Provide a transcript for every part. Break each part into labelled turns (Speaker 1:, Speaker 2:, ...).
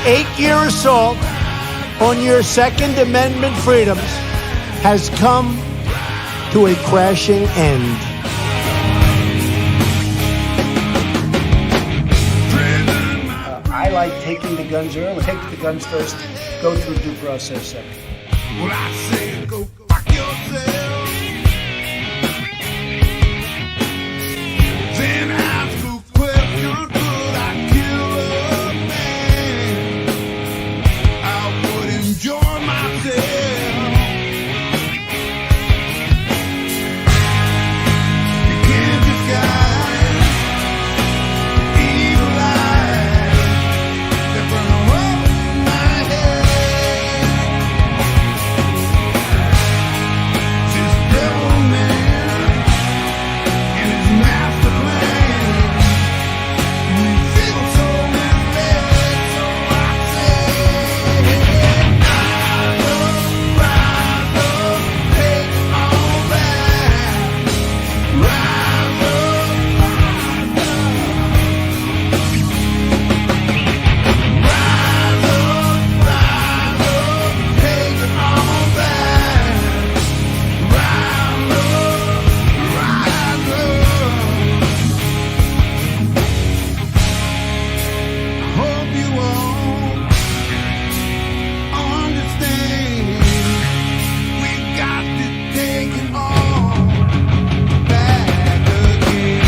Speaker 1: 8-year assault on your Second Amendment freedoms has come to a crashing end. I like taking the guns early. Take the guns first, go through due process second.
Speaker 2: Well, I say go fuck yourself. Then ask a question, could I kill a man? I would enjoy myself. You can't disguise evil eyes that burn up my head. This devil man and his master plan. We feel so misled, so I say, rise up, take it all back. Rise up, take it all back. Rise up. Hope you all understand. We got to take it all back again.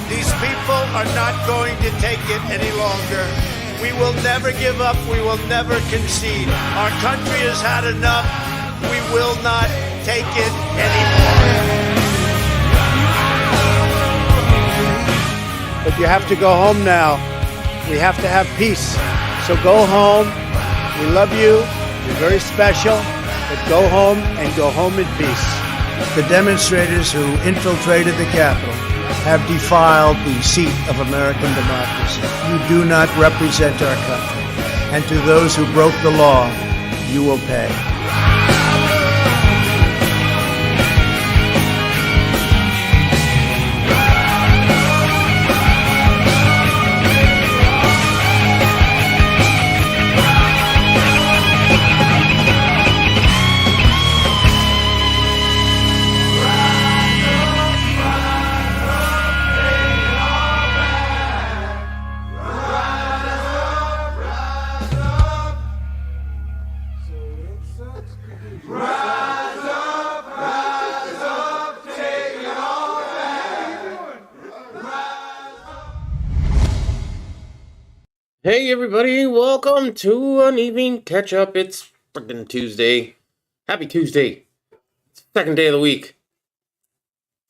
Speaker 1: These people are not going to take it any longer. We will never give up. We will never concede. Our country has had enough. We will not take it anymore. But you have to go home now. We have to have peace. So go home. We love you. You're very special. But go home and go home in peace. The demonstrators who infiltrated the Capitol have defiled the seat of American democracy. You do not represent our country. And to those who broke the law, you will pay.
Speaker 3: Hey everybody, welcome to an evening catch-up. It's freaking Tuesday. Happy Tuesday. It's the second day of the week.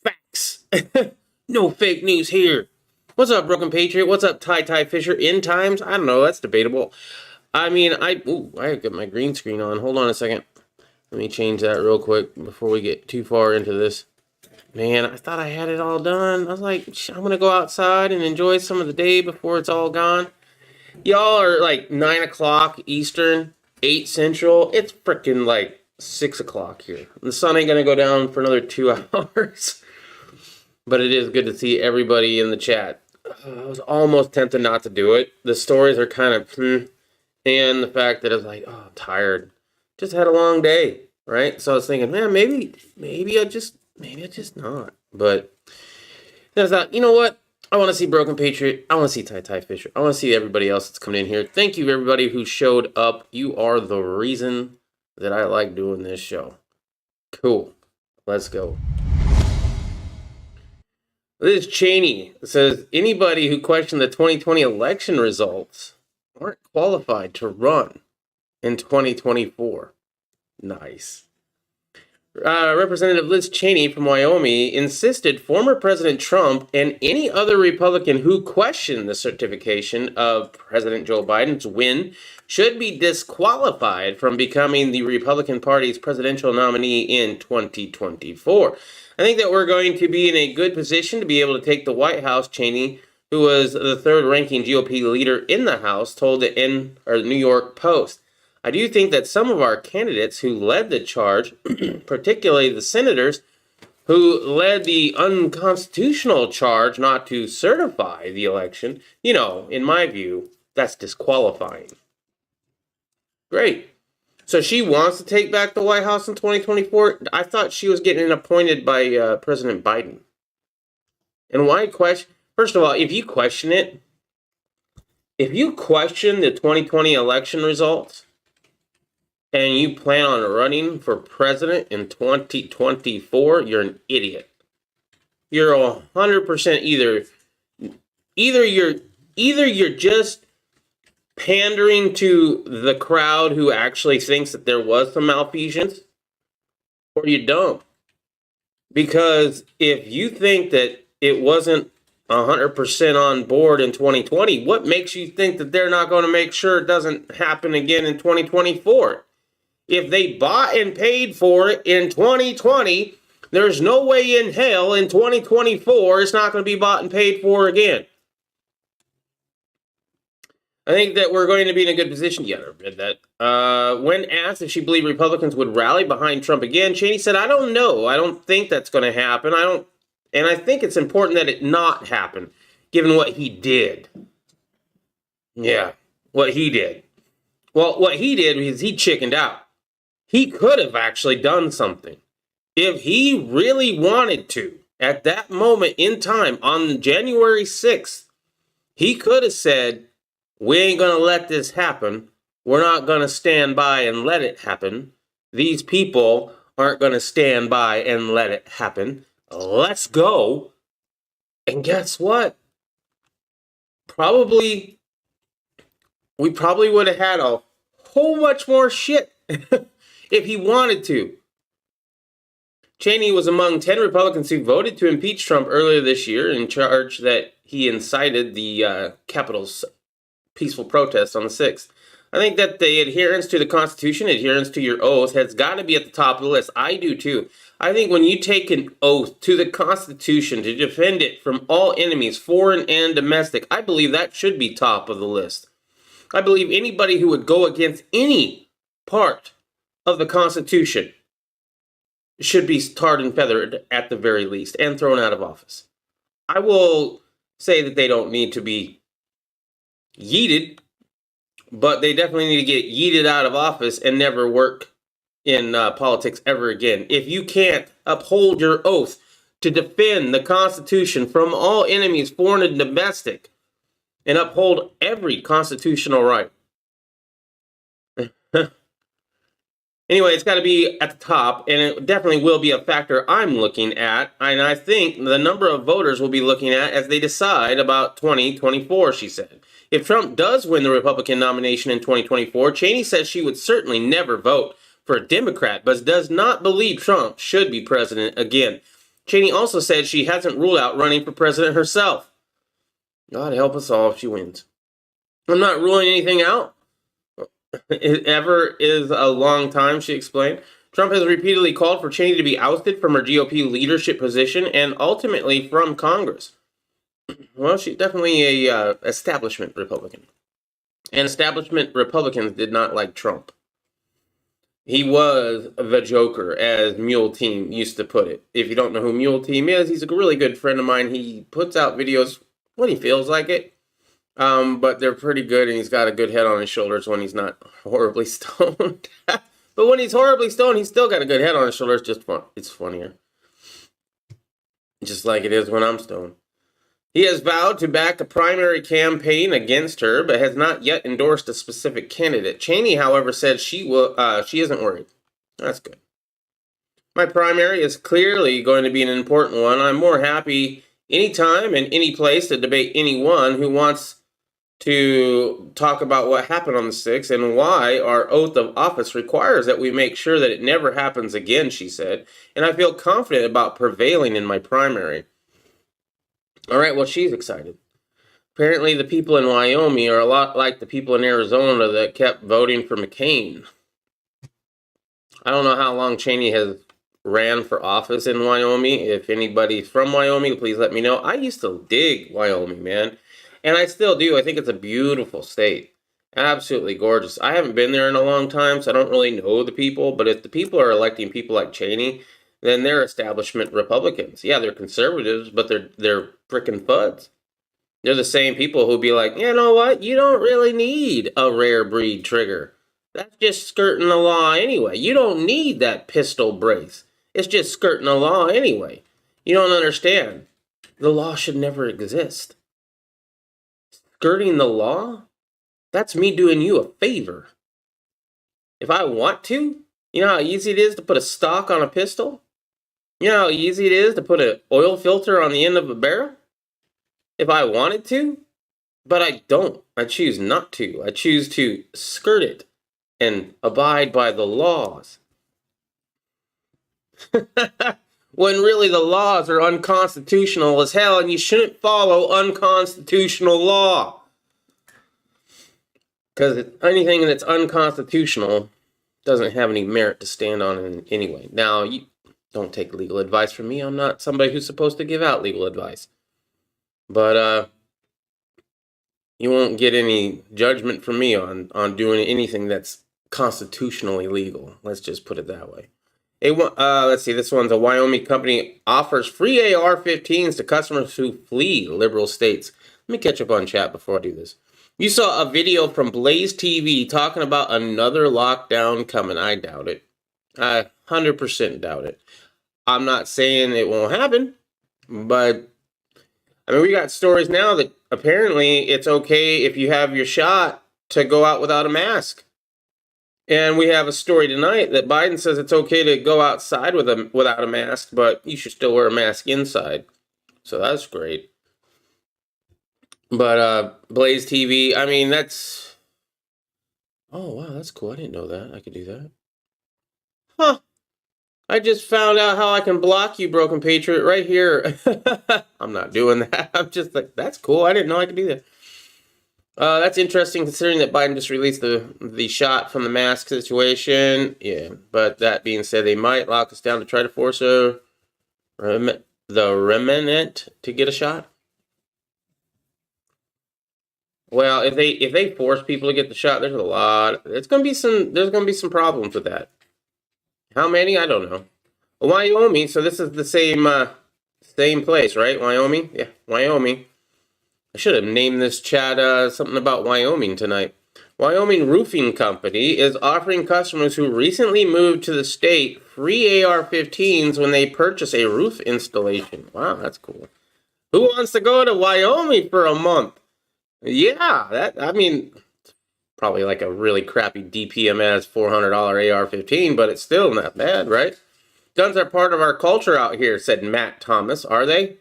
Speaker 3: Facts. No fake news here. What's up, Broken Patriot? What's up, Ty Fisher? In times? I don't know, that's debatable. I mean, I got my green screen on. Hold on a second. Let me change that real quick before we get too far into this. Man, I thought I had it all done. I was like, I'm going to go outside and enjoy some of the day before it's all gone. Y'all are like 9 o'clock Eastern, 8 Central. It's freaking like 6 o'clock here. The sun ain't going to go down for another 2 hours. But it is good to see everybody in the chat. I was almost tempted not to do it. The stories are kind of, and the fact that it's like, oh, I'm tired. Just had a long day, right? So I was thinking, man, maybe I just not. But then I thought, you know what? I want to see Broken Patriot. I want to see Ty Fisher. I want to see everybody else that's coming in here. Thank you, everybody who showed up. You are the reason that I like doing this show. Cool. Let's go. Liz Cheney says anybody who questioned the 2020 election results aren't qualified to run in 2024. Nice. Representative Liz Cheney from Wyoming insisted former President Trump and any other Republican who questioned the certification of President Joe Biden's win should be disqualified from becoming the Republican Party's presidential nominee in 2024. I think that we're going to be in a good position to be able to take the White House. Cheney, who was the third-ranking GOP leader in the House, told the New York Post. I do think that some of our candidates who led the charge, particularly the senators who led the unconstitutional charge not to certify the election, in my view, that's disqualifying. Great. So she wants to take back the White House in 2024? I thought she was getting appointed by President Biden. And why question? First of all, if you question it, if you question the 2020 election results, and you plan on running for president in 2024, you're an idiot. You're 100% either you're just pandering to the crowd who actually thinks that there was some malfeasance, or you don't. Because if you think that it wasn't 100% on board in 2020, what makes you think that they're not going to make sure it doesn't happen again in 2024? If they bought and paid for it in 2020, there's no way in hell in 2024 it's not going to be bought and paid for again. I think that we're going to be in a good position. Yeah, I read that. When asked if she believed Republicans would rally behind Trump again, Cheney said, I don't know. I don't think that's going to happen. And I think it's important that it not happen, given what he did. Yeah, what he did. Well, what he did is he chickened out. He could have actually done something. If he really wanted to, at that moment in time, on January 6th, he could have said, we ain't going to let this happen. We're not going to stand by and let it happen. These people aren't going to stand by and let it happen. Let's go. And guess what? We probably would have had a whole much more shit if he wanted to. Cheney was among 10 Republicans who voted to impeach Trump earlier this year and charged that he incited the Capitol's peaceful protests on the 6th. I think that the adherence to the Constitution, adherence to your oath, has got to be at the top of the list. I do too. I think when you take an oath to the Constitution to defend it from all enemies, foreign and domestic, I believe that should be top of the list. I believe anybody who would go against any part of the Constitution should be tarred and feathered at the very least and thrown out of office. I will say that they don't need to be yeeted, but they definitely need to get yeeted out of office and never work in politics ever again. If you can't uphold your oath to defend the Constitution from all enemies, foreign and domestic, and uphold every constitutional right. Anyway, it's got to be at the top, and it definitely will be a factor I'm looking at, and I think the number of voters will be looking at as they decide about 2024, she said. If Trump does win the Republican nomination in 2024, Cheney says she would certainly never vote for a Democrat, but does not believe Trump should be president again. Cheney also said she hasn't ruled out running for president herself. God help us all if she wins. I'm not ruling anything out. It ever is a long time, she explained. Trump has repeatedly called for Cheney to be ousted from her GOP leadership position and ultimately from Congress. Well, she's definitely a establishment Republican. And establishment Republicans did not like Trump. He was the Joker, as Mule Team used to put it. If you don't know who Mule Team is, he's a really good friend of mine. He puts out videos when he feels like it. But they're pretty good, and he's got a good head on his shoulders when he's not horribly stoned. But when he's horribly stoned, he's still got a good head on his shoulders. Just fun. It's funnier. Just like it is when I'm stoned. He has vowed to back a primary campaign against her, but has not yet endorsed a specific candidate. Cheney, however, said she isn't worried. That's good. My primary is clearly going to be an important one. I'm more happy anytime and any place to debate anyone who wants to talk about what happened on the 6th and why our oath of office requires that we make sure that it never happens again, she said. And I feel confident about prevailing in my primary. All right, well, she's excited. Apparently, the people in Wyoming are a lot like the people in Arizona that kept voting for McCain. I don't know how long Cheney has ran for office in Wyoming. If anybody's from Wyoming, please let me know. I used to dig Wyoming, man. And I still do. I think it's a beautiful state. Absolutely gorgeous. I haven't been there in a long time, so I don't really know the people. But if the people are electing people like Cheney, then they're establishment Republicans. Yeah, they're conservatives, but they're frickin' fuds. They're the same people who'll be like, you know what? You don't really need a rare breed trigger. That's just skirting the law anyway. You don't need that pistol brace. It's just skirting the law anyway. You don't understand. The law should never exist. Skirting the law? That's me doing you a favor. If I want to, you know how easy it is to put a stock on a pistol? You know how easy it is to put an oil filter on the end of a barrel? If I wanted to, but I don't. I choose not to. I choose to skirt it and abide by the laws. When really the laws are unconstitutional as hell, and you shouldn't follow unconstitutional law. Because anything that's unconstitutional doesn't have any merit to stand on anyway. Now, you don't take legal advice from me. I'm not somebody who's supposed to give out legal advice. But you won't get any judgment from me on doing anything that's constitutionally legal. Let's just put it that way. Let's see, this one's a Wyoming company offers free AR-15s to customers who flee liberal states. Let me catch up on chat before I do this. You saw a video from Blaze TV talking about another lockdown coming. I doubt it. I 100% doubt it. I'm not saying it won't happen, but I mean, we got stories now that apparently it's okay if you have your shot to go out without a mask. And we have a story tonight that Biden says it's okay to go outside without a mask, but you should still wear a mask inside. So that's great. But Blaze TV, I mean, that's... Oh, wow, that's cool. I didn't know that. I could do that. Huh. I just found out how I can block you, Broken Patriot, right here. I'm not doing that. I'm just like, that's cool. I didn't know I could do that. That's interesting considering that Biden just released the shot from the mask situation. Yeah, but that being said, they might lock us down to try to force the remnant to get a shot. Well, if they force people to get the shot, there's gonna be some problems with that. How many? I don't know. Wyoming, so this is the same place, right? Wyoming? Yeah, Wyoming. I should have named this chat something about Wyoming tonight. Wyoming Roofing Company is offering customers who recently moved to the state free AR-15s when they purchase a roof installation. Wow, that's cool. Who wants to go to Wyoming for a month? Yeah, probably like a really crappy DPMS $400 AR-15, but it's still not bad, right? Guns are part of our culture out here, said Matt Thomas. Are they?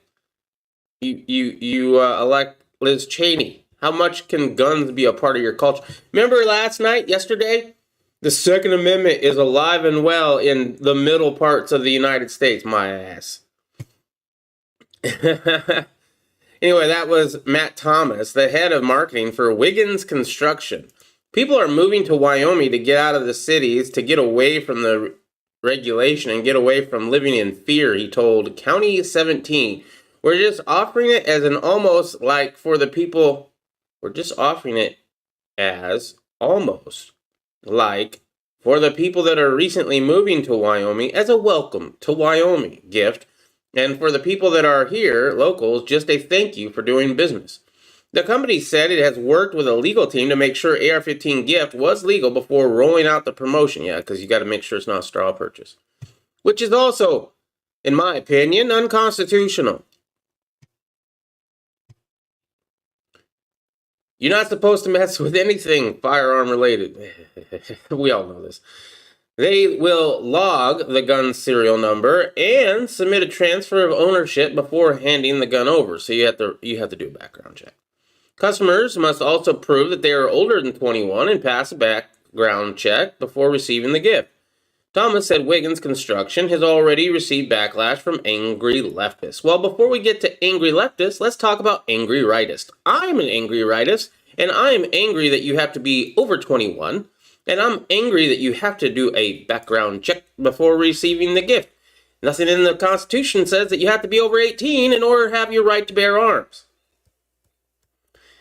Speaker 3: You elect Liz Cheney. How much can guns be a part of your culture? Remember yesterday? The Second Amendment is alive and well in the middle parts of the United States, my ass. Anyway, that was Matt Thomas, the head of marketing for Wiggins Construction. People are moving to Wyoming to get out of the cities, to get away from the regulation and get away from living in fear, he told County 17. We're just offering it as an almost like for the people, we're just offering it as almost like for the people that are recently moving to Wyoming as a welcome to Wyoming gift. And for the people that are here, locals, just a thank you for doing business. The company said it has worked with a legal team to make sure AR-15 gift was legal before rolling out the promotion. Yeah, because you got to make sure it's not a straw purchase. Which is also, in my opinion, unconstitutional. You're not supposed to mess with anything firearm related. We all know this. They will log the gun's serial number and submit a transfer of ownership before handing the gun over. So you have to do a background check. Customers must also prove that they are older than 21 and pass a background check before receiving the gift. Thomas said Wiggins Construction has already received backlash from angry leftists. Well, before we get to angry leftists, let's talk about angry rightists. I'm an angry rightist, and I'm angry that you have to be over 21, and I'm angry that you have to do a background check before receiving the gift. Nothing in the Constitution says that you have to be over 18 in order to have your right to bear arms.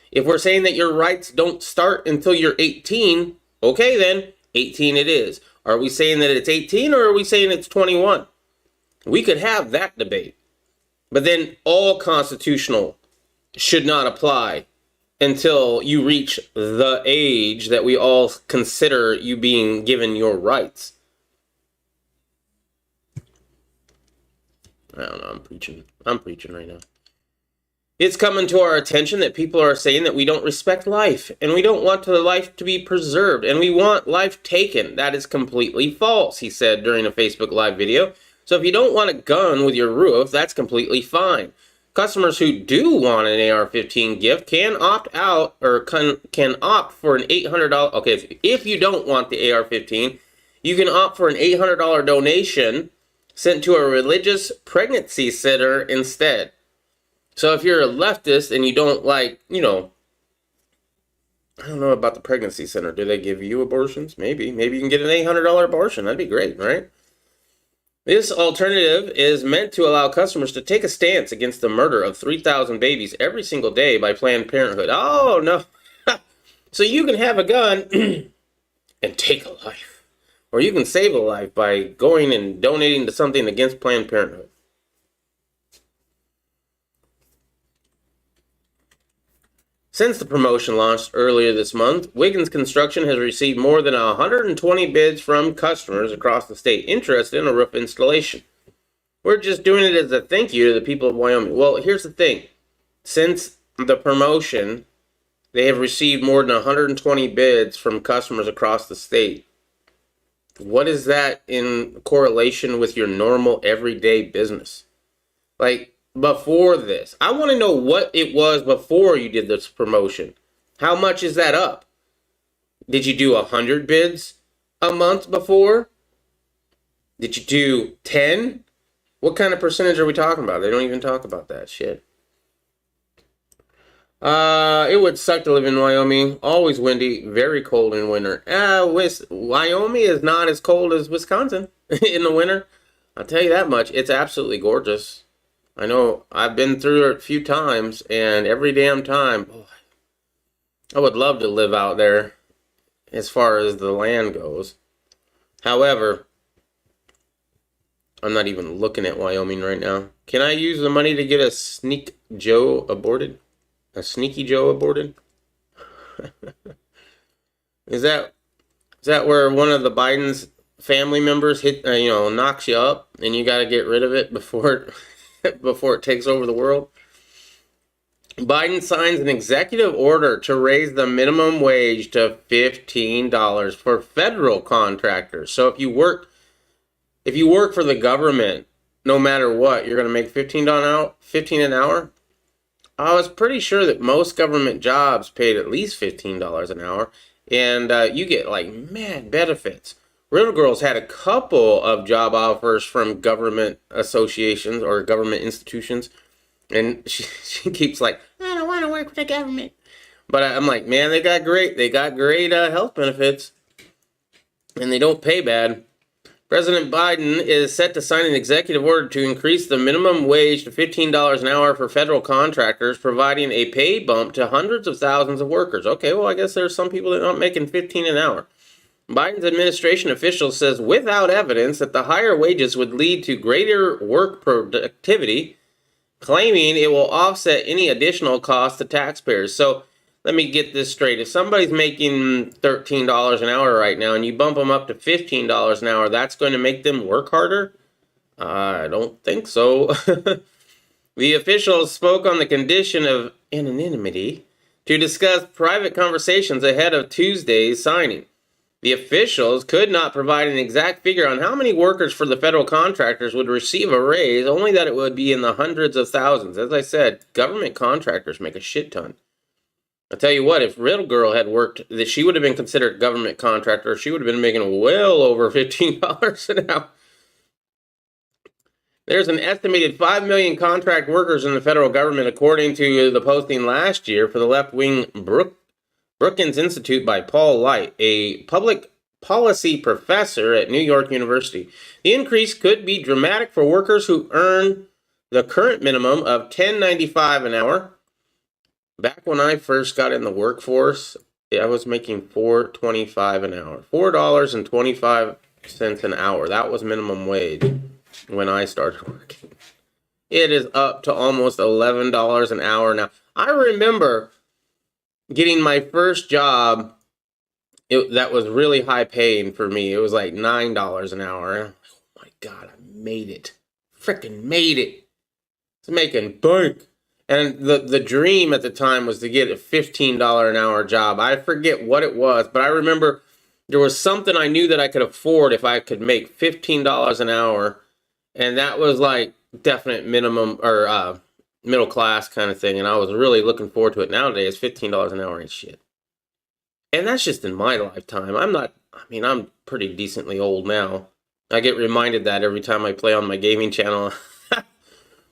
Speaker 3: If we're saying that your rights don't start until you're 18, okay then, 18 it is. Are we saying that it's 18 or are we saying it's 21? We could have that debate. But then all constitutional should not apply until you reach the age that we all consider you being given your rights. I don't know, I'm preaching right now. It's coming to our attention that people are saying that we don't respect life, and we don't want the life to be preserved, and we want life taken. That is completely false, he said during a Facebook Live video. So if you don't want a gun with your roof, that's completely fine. Customers who do want an AR-15 gift can opt out, or can opt for an $800... Okay, if you don't want the AR-15, you can opt for an $800 donation sent to a religious pregnancy center instead. So if you're a leftist and you don't like, I don't know about the pregnancy center. Do they give you abortions? Maybe. Maybe you can get an $800 abortion. That'd be great, right? This alternative is meant to allow customers to take a stance against the murder of 3,000 babies every single day by Planned Parenthood. Oh, no. So you can have a gun and take a life. Or you can save a life by going and donating to something against Planned Parenthood. Since the promotion launched earlier this month, Wiggins Construction has received more than 120 bids from customers across the state interested in a roof installation. We're just doing it as a thank you to the people of Wyoming. Well, here's the thing. Since the promotion, they have received more than 120 bids from customers across the state. What is that in correlation with your normal everyday business? Like, before this, I want to know what it was before you did this promotion. How much is that up? Did you do 100 bids a month before? Did you do 10? What kind of percentage are we talking about? They don't even talk about that shit. It would suck to live in Wyoming. Always windy, very cold in winter. Wyoming is not as cold as Wisconsin in the winter. I'll tell you that much. It's absolutely gorgeous. I know I've been through it a few times, and every damn time, boy, I would love to live out there as far as the land goes. However, I'm not even looking at Wyoming right now. Can I use the money to get a Sneaky Joe aborted? Is that where one of the Biden's family members knocks you up, and you got to get rid of it before it takes over the world? Biden signs an executive order to raise the minimum wage to $15 for federal contractors. So if you work for the government, no matter what, you're going to make $15 an hour. I was pretty sure that most government jobs paid at least $15 an hour, and you get like mad benefits. Real Girls had a couple of job offers from government associations or government institutions, and she keeps like, I don't want to work for the government. But I'm like, man, they got great health benefits, and they don't pay bad. President Biden is set to sign an executive order to increase the minimum wage to $15 an hour for federal contractors, providing a pay bump to hundreds of thousands of workers. Okay, well, I guess there's some people that aren't making $15 an hour. Biden's administration official says without evidence that the higher wages would lead to greater work productivity, claiming it will offset any additional costs to taxpayers. So let me get this straight. If somebody's making $13 an hour right now and you bump them up to $15 an hour, that's going to make them work harder? I don't think so. The officials spoke on the condition of anonymity to discuss private conversations ahead of Tuesday's signing. The officials could not provide an exact figure on how many workers for the federal contractors would receive a raise, only that it would be in the hundreds of thousands. As I said, government contractors make a shit ton. I'll tell you what, if Riddle Girl had worked, she would have been considered a government contractor. She would have been making well over $15 an hour. There's an estimated 5 million contract workers in the federal government, according to the posting last year for the left-wing Brookings Institute by Paul Light, a public policy professor at New York University. The increase could be dramatic for workers who earn the current minimum of $10.95 an hour. Back when I first got in the workforce, I was making $4.25 an hour. $4.25 an hour. That was minimum wage when I started working. It is up to almost $11 an hour now. I remember getting my first job that was really high paying for me. It was like $9 an hour. Oh my God, I made it. Freaking made it. It's making bank. And the dream at the time was to get a $15 an hour job. I forget what it was, but I remember there was something I knew that I could afford if I could make $15 an hour. And that was like definite minimum or middle class kind of thing. And I was really looking forward to it. Nowadays, $15 an hour ain't shit. And that's just in my lifetime. I'm pretty decently old now. I get reminded that every time I play on my gaming channel.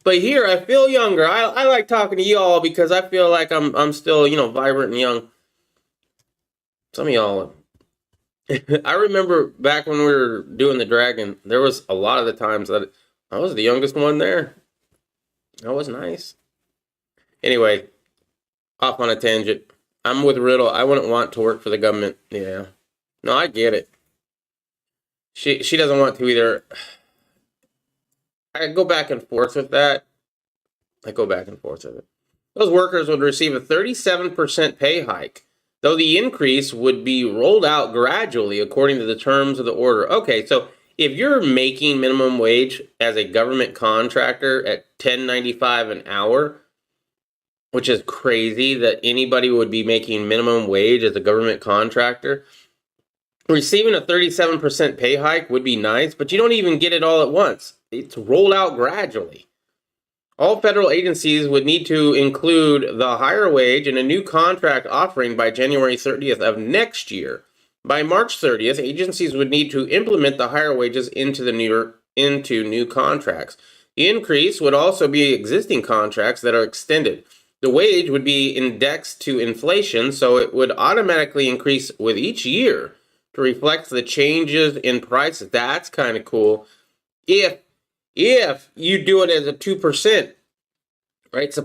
Speaker 3: But here, I feel younger. I like talking to y'all because I feel like I'm still, vibrant and young. Some of y'all. I remember back when we were doing the dragon, there was a lot of the times that I was the youngest one there. That was nice. Anyway, off on a tangent. I'm with Riddle. I wouldn't want to work for the government. Yeah. No, I get it. She doesn't want to either. I go back and forth with that. Those workers would receive a 37% pay hike, though the increase would be rolled out gradually according to the terms of the order. Okay, so if you're making minimum wage as a government contractor at $10.95 an hour, which is crazy that anybody would be making minimum wage as a government contractor, receiving a 37% pay hike would be nice, but you don't even get it all at once. It's rolled out gradually. All federal agencies would need to include the higher wage in a new contract offering by January 30th of next year. By March 30th, agencies would need to implement the higher wages into new contracts. The increase would also be existing contracts that are extended. The wage would be indexed to inflation, so it would automatically increase with each year to reflect the changes in prices. That's kind of cool. If you do it as a 2%, right?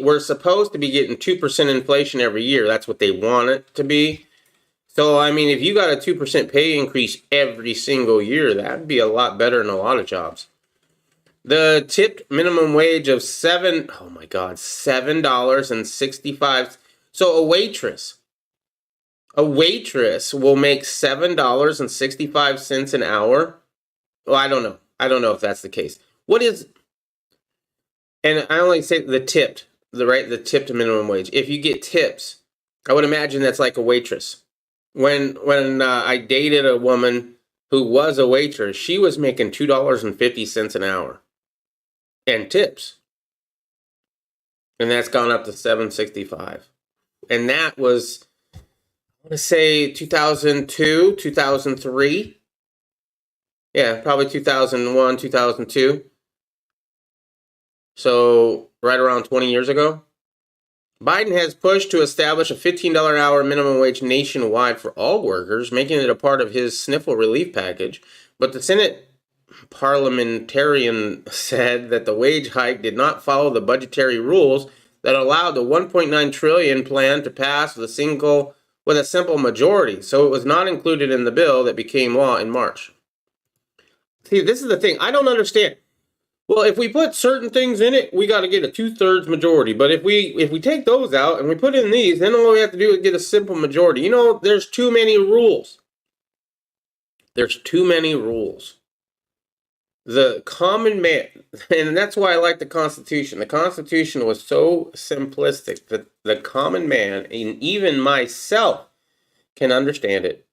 Speaker 3: We're supposed to be getting 2% inflation every year. That's what they want it to be. So, if you got a 2% pay increase every single year, that'd be a lot better in a lot of jobs. The tipped minimum wage of $7.65. So a waitress will make $7.65 an hour. Well, I don't know. I don't know if that's the case. And I only say the tipped minimum wage. If you get tips, I would imagine that's like a waitress. When I dated a woman who was a waitress, she was making $2.50 an hour and tips. And that's gone up to $7.65. And that was, I want to say 2002, 2003. Yeah, probably 2001, 2002. So right around 20 years ago. Biden has pushed to establish a $15 an hour minimum wage nationwide for all workers, making it a part of his sniffle relief package. But the Senate parliamentarian said that the wage hike did not follow the budgetary rules that allowed the $1.9 trillion plan to pass with a simple majority. So it was not included in the bill that became law in March. See, this is the thing. I don't understand. Well, if we put certain things in it, we got to get a 2/3 majority. But if we take those out and we put in these, then all we have to do is get a simple majority. There's too many rules. There's too many rules. The common man, and that's why I like the Constitution. The Constitution was so simplistic that the common man, and even myself, can understand it.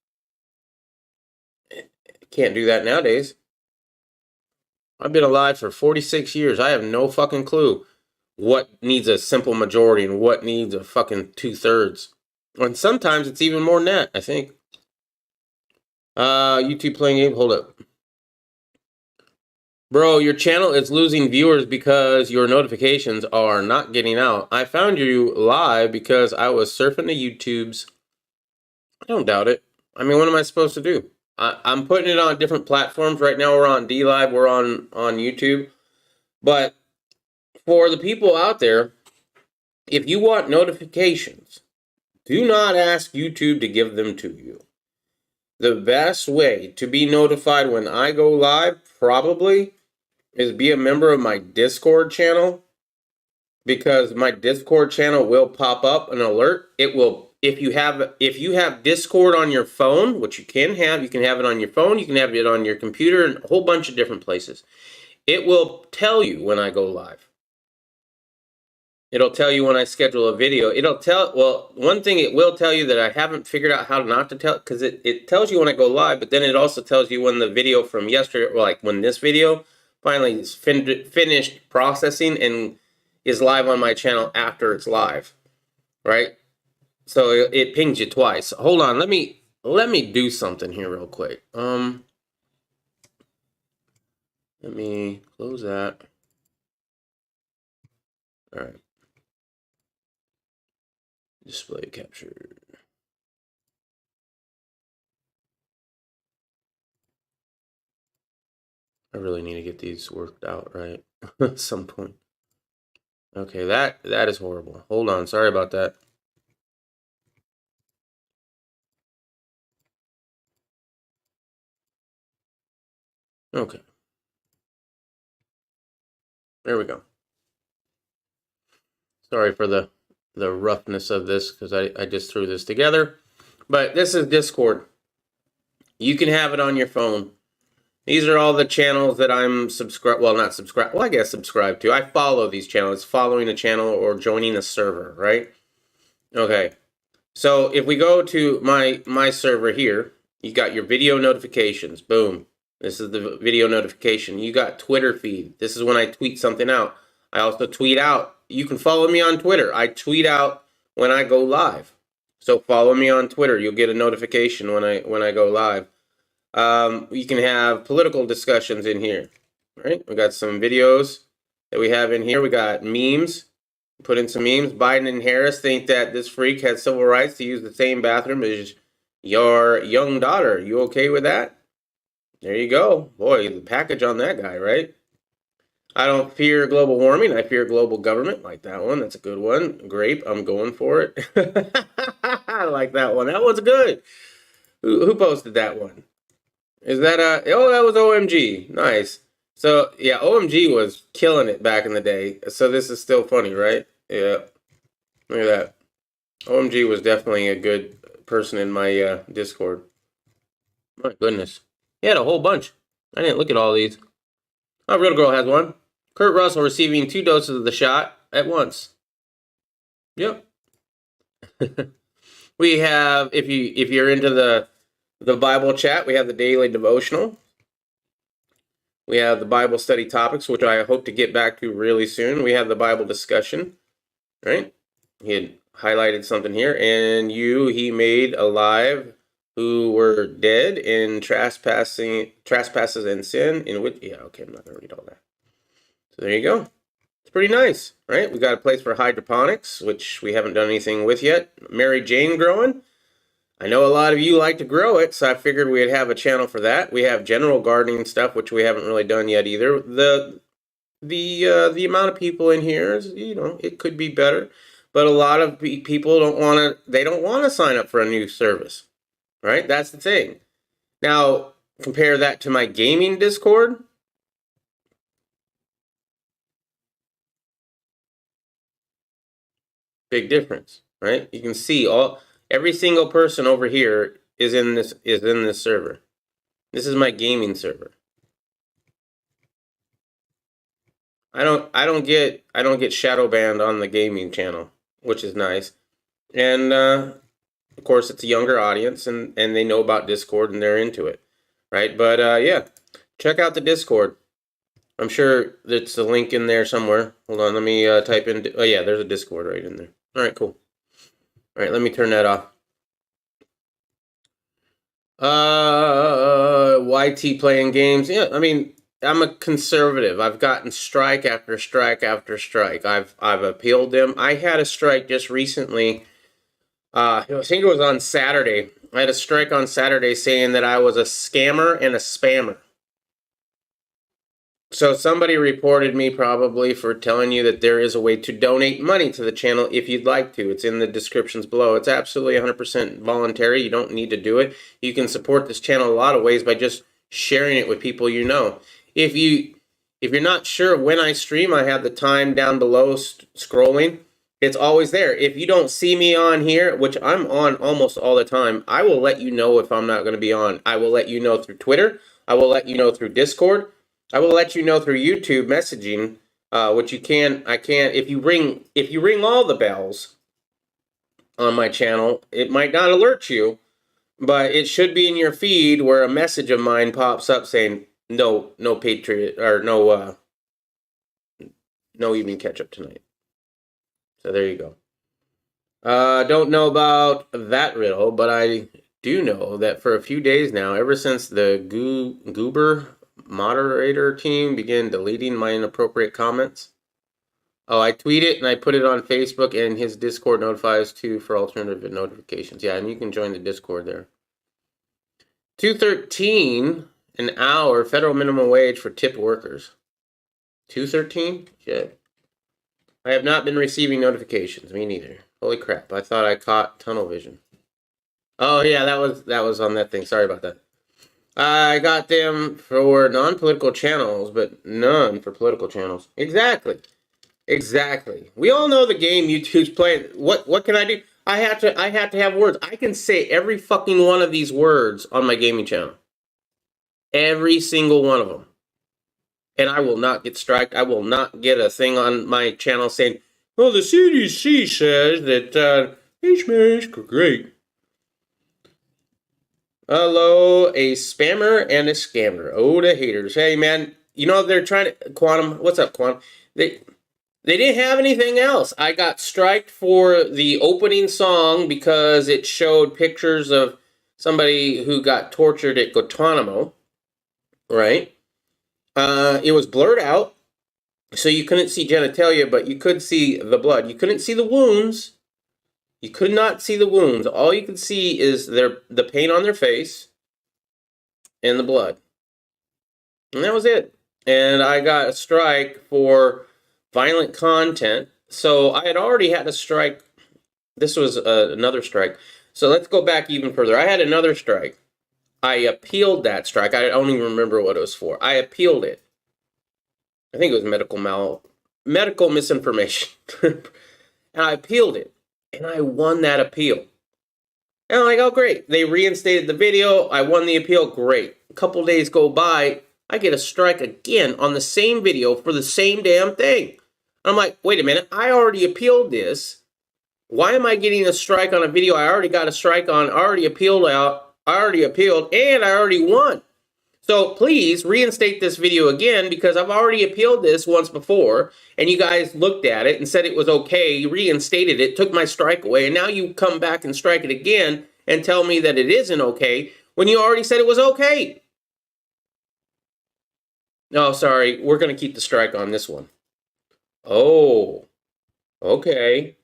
Speaker 3: Can't do that nowadays. I've been alive for 46 years. I have no fucking clue what needs a simple majority and what needs a fucking 2/3. And sometimes it's even more than that, I think. YouTube playing game. Hold up. Bro, your channel is losing viewers because your notifications are not getting out. I found you live because I was surfing the YouTubes. I don't doubt it. I mean, what am I supposed to do? I'm putting it on different platforms. Right now we're on DLive, we're on YouTube. But for the people out there, if you want notifications, do not ask YouTube to give them to you. The best way to be notified when I go live probably is be a member of my Discord channel, because my Discord channel will pop up an alert. It will, if you have Discord on your phone, which you can have it on your phone, you can have it on your computer, and a whole bunch of different places. It will tell you when I go live. It'll tell you when I schedule a video. One thing it will tell you that I haven't figured out how not to tell, because it tells you when I go live, but then it also tells you when the video from yesterday, or like when this video finally is finished processing and is live on my channel after it's live, right? So it pings you twice. Hold on, let me do something here real quick. Let me close that. All right. Display capture. I really need to get these worked out right at some point. Okay, that is horrible. Hold on, sorry about that. Okay. There we go. Sorry for the roughness of this, because I just threw this together. But this is Discord. You can have it on your phone. These are all the channels that I'm subscribed. Well, not subscribed. Well, I guess subscribed to. I follow these channels. Following a channel or joining a server, right? Okay. So if we go to my server here, you got your video notifications. Boom. This is the video notification. You got Twitter feed. This is when I tweet something out. I also tweet out. You can follow me on Twitter. I tweet out when I go live. So follow me on Twitter. You'll get a notification when I go live. You can have political discussions in here, right? We got some videos that we have in here. We got memes. Put in some memes. Biden and Harris think that this freak has civil rights to use the same bathroom as your young daughter. You okay with that? There you go. Boy, the package on that guy, right? I don't fear global warming. I fear global government. Like that one. That's a good one. Grape. I'm going for it. I like that one. That one's good. Who posted that one? Is that oh, that was OMG. Nice. So, yeah, OMG was killing it back in the day. So this is still funny, right? Yeah. Look at that. OMG was definitely a good person in my Discord. My goodness. He had a whole bunch. I didn't look at all these. Oh, Real Girl has one. Kurt Russell receiving 2 doses of the shot at once. Yep. We have, if you're into the Bible chat, we have the daily devotional. We have the Bible study topics, which I hope to get back to really soon. We have the Bible discussion, right? He had highlighted something here, and he made alive who were dead in trespasses and sin, in which, yeah, okay, I'm not going to read all that. So there you go. It's pretty nice, right? We got a place for hydroponics, which we haven't done anything with yet. Mary Jane growing. I know a lot of you like to grow it, so I figured we'd have a channel for that. We have general gardening stuff, which we haven't really done yet either. The amount of people in here is, it could be better, but a lot of people don't want to sign up for a new service, right? That's the thing. Now, compare that to my gaming Discord. Big difference, right? You can see every single person over here is in this server. This is my gaming server. I don't get shadow banned on the gaming channel, which is nice. And of course it's a younger audience, and they know about Discord and they're into it. right? But yeah, check out the Discord. I'm sure there's a link in there somewhere. Hold on, let me type in. Oh yeah, there's a Discord right in there. All right, cool. All right, let me turn that off. YT playing games. Yeah, I mean, I'm a conservative. I've gotten strike after strike after strike. I've appealed them. I had a strike just recently. I think it was on Saturday. I had a strike on Saturday saying that I was a scammer and a spammer. So somebody reported me probably for telling you that there is a way to donate money to the channel if you'd like to. It's in the descriptions below. It's absolutely 100% voluntary. You don't need to do it. You can support this channel a lot of ways by just sharing it with people you know. If you're not sure when I stream, I have the time down below scrolling. It's always there. If you don't see me on here, which I'm on almost all the time, I will let you know if I'm not going to be on. I will let you know through Twitter. I will let you know through Discord. I will let you know through YouTube messaging, which I can, if you ring all the bells on my channel, it might not alert you, but it should be in your feed where a message of mine pops up saying, no Patriot, or no evening catch up tonight. So there you go. Don't know about that riddle, but I do know that for a few days now, ever since the Goober moderator team began deleting my inappropriate comments. Oh, I tweet it and I put it on Facebook, and his Discord notifies too for alternative notifications. Yeah, and you can join the Discord there. $2.13 an hour federal minimum wage for tip workers. $2.13? Shit. I have not been receiving notifications. Me neither. Holy crap! I thought I caught tunnel vision. Oh yeah, that was on that thing. Sorry about that. I got them for non-political channels, but none for political channels. Exactly. We all know the game YouTube's playing. What can I do? I have to have words. I can say every fucking one of these words on my gaming channel. Every single one of them. And I will not get striked. I will not get a thing on my channel saying, well, the CDC says that HMA's great. Hello, a spammer and a scammer. Oh, the haters. Hey, man, you know, they're trying to... Quantum, what's up, Quantum? They didn't have anything else. I got striked for the opening song because it showed pictures of somebody who got tortured at Guantanamo, right? It was blurred out, so you couldn't see genitalia, but you could see the blood. You couldn't see the wounds. You could not see the wounds. All you could see is the paint on their face and the blood. And that was it. And I got a strike for violent content. So I had already had a strike. This was another strike. So let's go back even further. I had another strike. I appealed that strike. I don't even remember what it was for. I appealed it. I think it was medical misinformation. And I appealed it. And I won that appeal. And I'm like, oh, great. They reinstated the video. I won the appeal. Great. A couple days go by. I get a strike again on the same video for the same damn thing. I'm like, wait a minute. I already appealed this. Why am I getting a strike on a video I already got a strike on, I already appealed, and I already won? So please reinstate this video again, because I've already appealed this once before, and you guys looked at it and said it was okay. You reinstated it, took my strike away, and now you come back and strike it again and tell me that it isn't okay when you already said it was okay. No, sorry, we're going to keep the strike on this one. Oh, okay.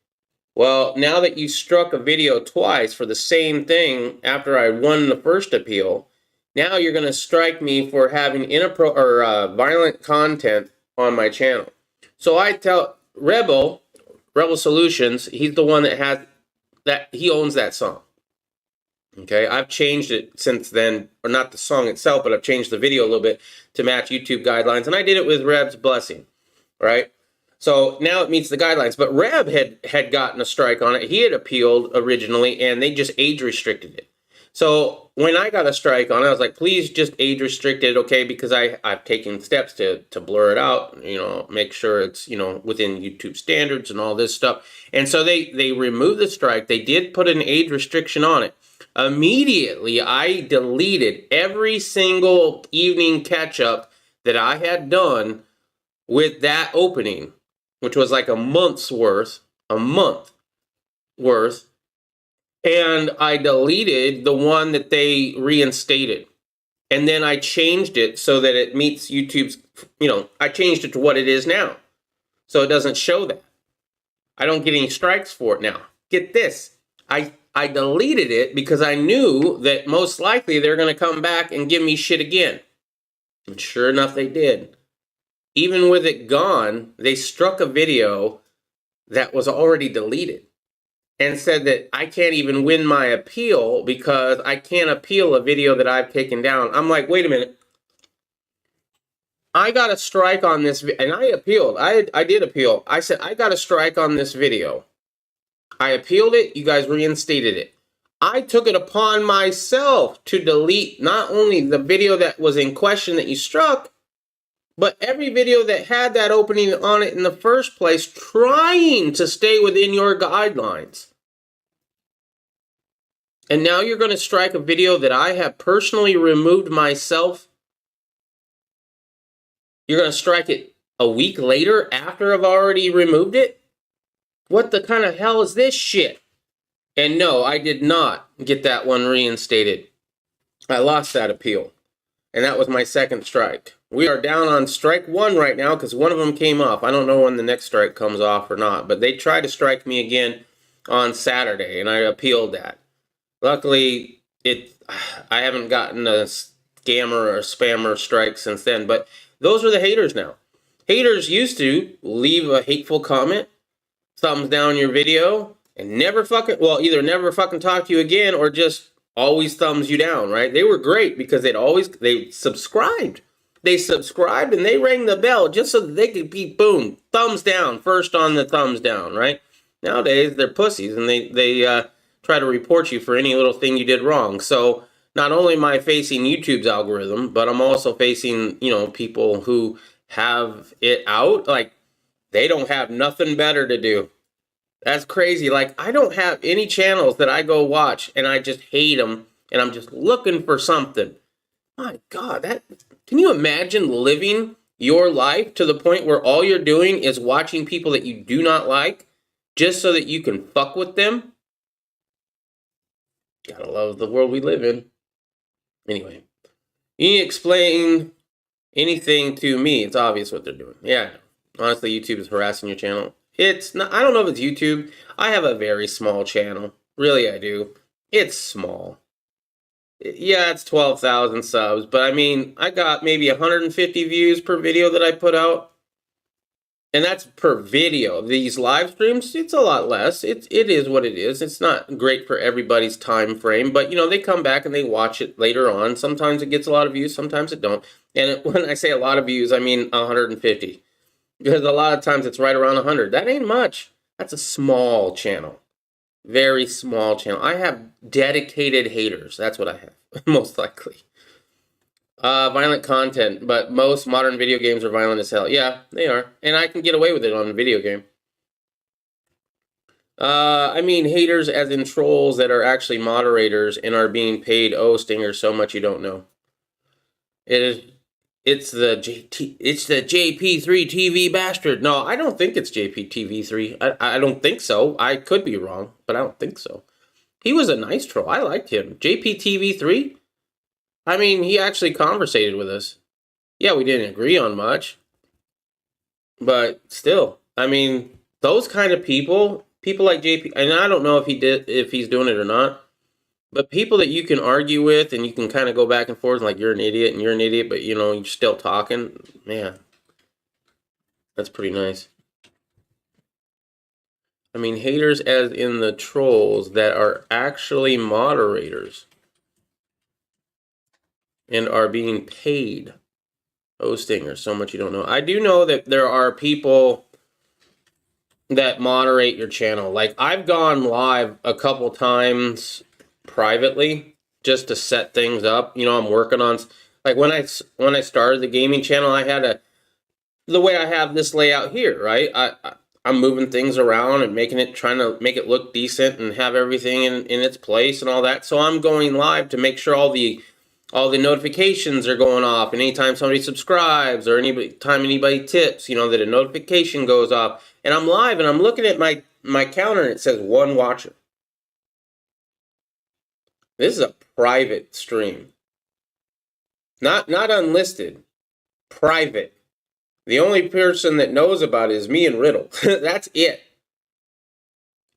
Speaker 3: Well, now that you struck a video twice for the same thing after I won the first appeal, now you're going to strike me for having violent content on my channel. So I tell Rebel Solutions, he's the one that has that, he owns that song. Okay, I've changed it since then, or not the song itself, but I've changed the video a little bit to match YouTube guidelines, and I did it with Reb's blessing, right? So now it meets the guidelines, but Reb had gotten a strike on it. He had appealed originally, and they just age restricted it. So when I got a strike on it, I was like, please just age restrict it, okay? Because I've taken steps to blur it out, you know, make sure it's, you know, within YouTube standards and all this stuff. And so they removed the strike. They did put an age restriction on it. Immediately, I deleted every single evening catch-up that I had done with that opening, which was like a month worth, and I deleted the one that they reinstated. And then I changed it so that it meets YouTube's, I changed it to what it is now. So it doesn't show that. I don't get any strikes for it now. Get this. I deleted it because I knew that most likely they're going to come back and give me shit again. And sure enough, they did. Even with it gone, they struck a video that was already deleted and said that I can't even win my appeal because I can't appeal a video that I've taken down. I'm like, wait a minute. I got a strike on this, and I appealed. I did appeal. I said, I got a strike on this video. I appealed it. You guys reinstated it. I took it upon myself to delete not only the video that was in question that you struck, but every video that had that opening on it in the first place, trying to stay within your guidelines. And now you're going to strike a video that I have personally removed myself. You're going to strike it a week later after I've already removed it? What the kind of hell is this shit? And no, I did not get that one reinstated. I lost that appeal. And that was my second strike. We are down on strike one right now because one of them came off. I don't know when the next strike comes off or not. But they tried to strike me again on Saturday, and I appealed that. Luckily, I haven't gotten a scammer or spammer strike since then. But those are the haters now. Haters used to leave a hateful comment, thumbs down your video, and either never fucking talk to you again or just always thumbs you down, right? They were great because they subscribed. They subscribed and they rang the bell just so that they could be, boom, thumbs down, first on the thumbs down, right? Nowadays, they're pussies and they try to report you for any little thing you did wrong. So not only am I facing YouTube's algorithm, but I'm also facing, people who have it out. Like, they don't have nothing better to do. That's crazy. Like, I don't have any channels that I go watch and I just hate them and I'm just looking for something. My God, can you imagine living your life to the point where all you're doing is watching people that you do not like just so that you can fuck with them? Gotta love the world we live in. Anyway, you need to explain anything to me. It's obvious what they're doing. Yeah, honestly, YouTube is harassing your channel. It's not, I don't know if it's YouTube. I have a very small channel. Really, I do. It's small. Yeah, it's 12,000 subs, but I mean, I got maybe 150 views per video that I put out. And that's per video. These live streams, it's a lot less. It is what it is. It's not great for everybody's time frame, but they come back and they watch it later on. Sometimes it gets a lot of views, sometimes it don't. And when I say a lot of views, I mean 150. Because a lot of times it's right around 100. That ain't much. That's a small channel. Very small channel. I have dedicated haters. That's what I have, most likely. Violent content, but most modern video games are violent as hell. Yeah, they are. And I can get away with it on a video game. I mean haters as in trolls that are actually moderators and are being paid, Stinger, so much you don't know. It's the JP3 TV bastard. No, I don't think it's JPTV3. I don't think so. I could be wrong, but I don't think so. He was a nice troll. I liked him. JPTV3? I mean, he actually conversated with us. Yeah, we didn't agree on much. But still, I mean, those kind of people like JP, and I don't know if he's doing it or not, but people that you can argue with and you can kind of go back and forth like you're an idiot and you're an idiot, but you're still talking, man, that's pretty nice. I mean, haters as in the trolls that are actually moderators and are being paid. Stinger, so much you don't know. I do know that there are people that moderate your channel. Like, I've gone live a couple times privately just to set things up. I'm working on, like, when I started the gaming channel, I had the way I have this layout here, right? I'm moving things around and trying to make it look decent and have everything in its place and all that. So I'm going live to make sure all the notifications are going off, and anytime somebody subscribes or anytime anybody tips, that a notification goes off. And I'm live and I'm looking at my counter and it says 1 watcher. This is a private stream. Not unlisted. Private. The only person that knows about it is me and Riddle. That's it.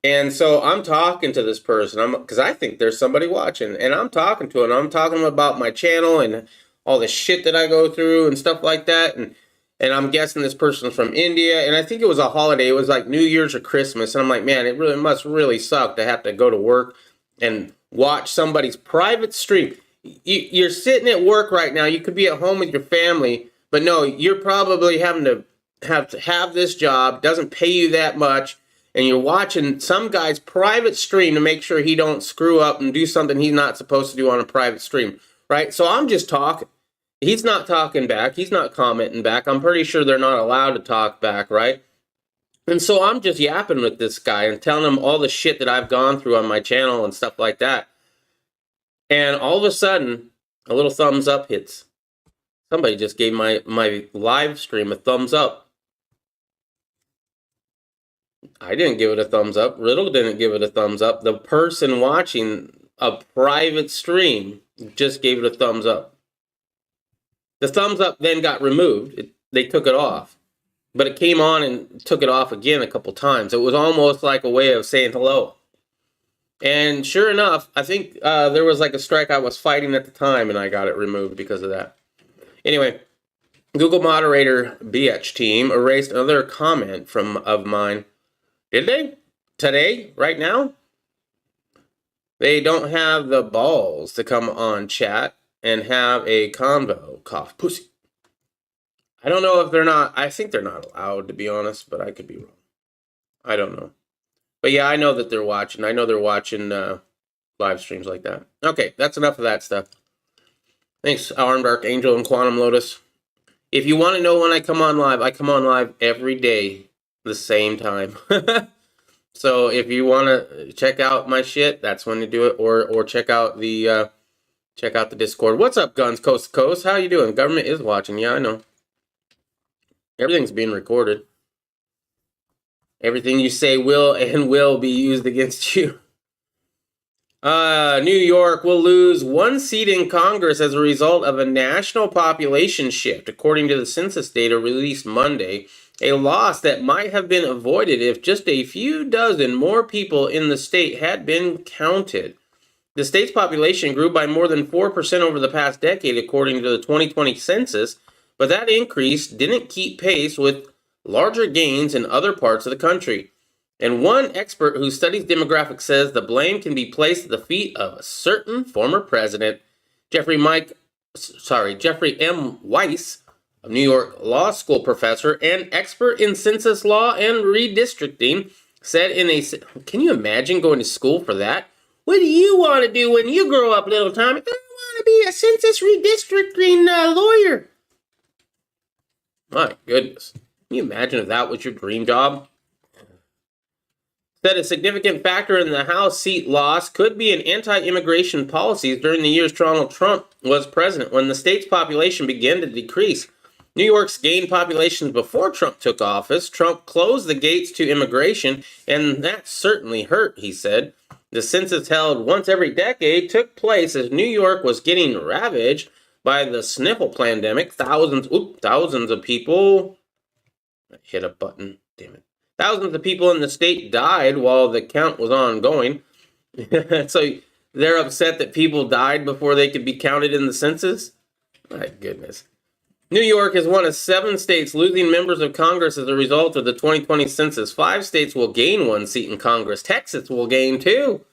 Speaker 3: And so I'm talking to this person because I think there's somebody watching, and I'm talking to him. I'm talking about my channel and all the shit that I go through and stuff like that. And I'm guessing this person's from India, and I think it was a holiday. It was like New Year's or Christmas. And I'm like, man, it must really suck to have to go to work and watch somebody's private stream. You're sitting at work right now. You could be at home with your family, but no, you're probably having to have this job. Doesn't pay you that much. And you're watching some guy's private stream to make sure he don't screw up and do something he's not supposed to do on a private stream, right? So I'm just talking. He's not talking back. He's not commenting back. I'm pretty sure they're not allowed to talk back, right? And so I'm just yapping with this guy and telling him all the shit that I've gone through on my channel and stuff like that. And all of a sudden, a little thumbs up hits. Somebody just gave my live stream a thumbs up. I didn't give it a thumbs up. Riddle didn't give it a thumbs up. The person watching a private stream just gave it a thumbs up. The thumbs up then got removed. They took it off. But it came on and took it off again a couple times. It was almost like a way of saying hello. And sure enough, I think there was like a strike I was fighting at the time, and I got it removed because of that. Anyway, Google moderator BH team erased another comment of mine. Did they? Today? Right now? They don't have the balls to come on chat and have a convo. Cough. Pussy. I don't know if they're not. I think they're not allowed, to be honest, but I could be wrong. I don't know. But yeah, I know that they're watching. I know they're watching live streams like that. Okay, that's enough of that stuff. Thanks, Armed Archangel and Quantum Lotus. If you want to know when I come on live every day, the same time. So if you want to check out my shit, that's when to do it, or check out the Discord. What's up, Guns Coast to Coast? How you doing? Government is watching. Yeah, I know. Everything's being recorded. Everything you say will be used against you. New York will lose 1 seat in Congress as a result of a national population shift, according to the census data released Monday. A loss that might have been avoided if just a few dozen more people in the state had been counted. The state's population grew by more than 4% over the past decade, according to the 2020 census, but that increase didn't keep pace with larger gains in other parts of the country. And one expert who studies demographics says the blame can be placed at the feet of a certain former president. Jeffrey M. Weiss, a New York law school professor and expert in census law and redistricting, said can you imagine going to school for that? What do you want to do when you grow up, little Tommy? I want to be a census redistricting lawyer. My goodness. Can you imagine if that was your dream job? Said a significant factor in the House seat loss could be in anti-immigration policies during the years Donald Trump was president, when the state's population began to decrease. New York's gained populations before Trump took office. Trump closed the gates to immigration, and that certainly hurt, he said. The census, held once every decade, took place as New York was getting ravaged by the sniffle pandemic. Thousands of people... I hit a button. Damn it. Thousands of people in the state died while the count was ongoing. So they're upset that people died before they could be counted in the census? My goodness. New York is one of 7 states losing members of Congress as a result of the 2020 census. 5 states will gain 1 seat in Congress. Texas will gain 2.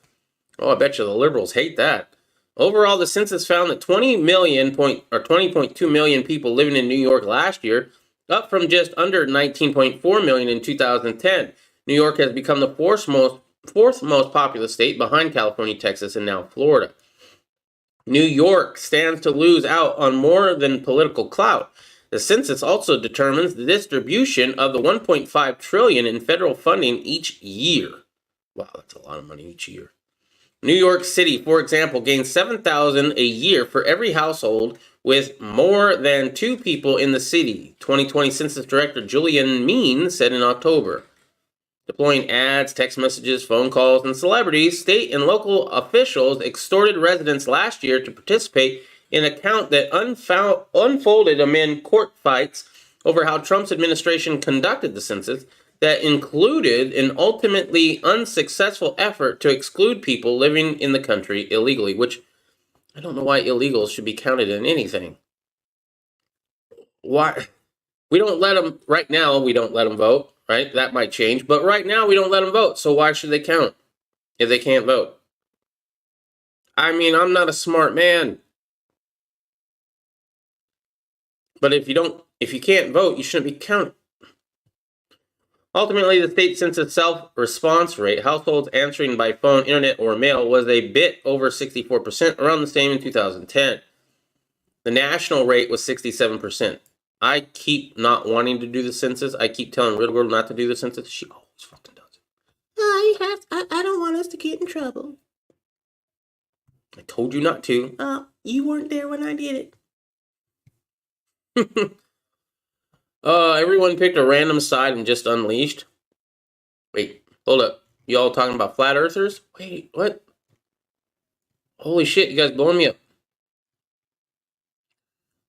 Speaker 3: Oh, I bet you the liberals hate that. Overall, the census found that 20.2 million people living in New York last year, up from just under 19.4 million in 2010. New York has become the fourth most populous state behind California, Texas, and now Florida. New York stands to lose out on more than political clout. The census also determines the distribution of the $1.5 trillion in federal funding each year. Wow, that's a lot of money each year. New York City, for example, gains $7,000 a year for every household with more than 2 people in the city, 2020 Census Director Julian Mean said in October. Deploying ads, text messages, phone calls, and celebrities, state and local officials extorted residents last year to participate in a count that unfolded amid court fights over how Trump's administration conducted the census that included an ultimately unsuccessful effort to exclude people living in the country illegally, which I don't know why illegals should be counted in anything. Why? We don't let them, right now, we don't let them vote, right? That might change, but right now we don't let them vote, so why should they count if they can't vote? I mean, I'm not a smart man. But if you can't vote, you shouldn't be counted. Ultimately, the state census self-response rate, households answering by phone, internet, or mail, was a bit over 64%, around the same in 2010. The national rate was 67%. I keep not wanting to do the census. I keep telling Real Girl not to do the census. She always fucking does it. I don't want us to get in trouble. I told you not to. You weren't there when I did it. Everyone picked a random side and just unleashed. Wait, hold up. Y'all talking about flat earthers? Wait, what? Holy shit, you guys blowing me up.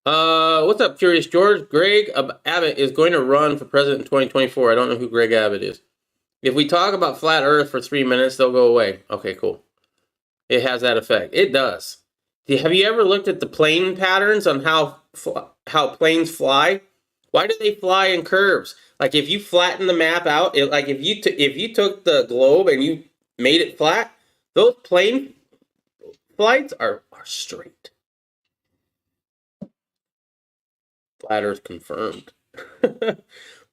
Speaker 3: What's up, Curious George? Greg Abbott is going to run for president in 2024. I don't know who Greg Abbott is. If we talk about flat earth for 3 minutes, they'll go away. Okay, cool. It has that effect. It does. Have you ever looked at the plane patterns on how planes fly? Why do they fly in curves? Like if you flatten the map out, like if you took the globe and you made it flat, those plane flights are straight. Flat Earth confirmed.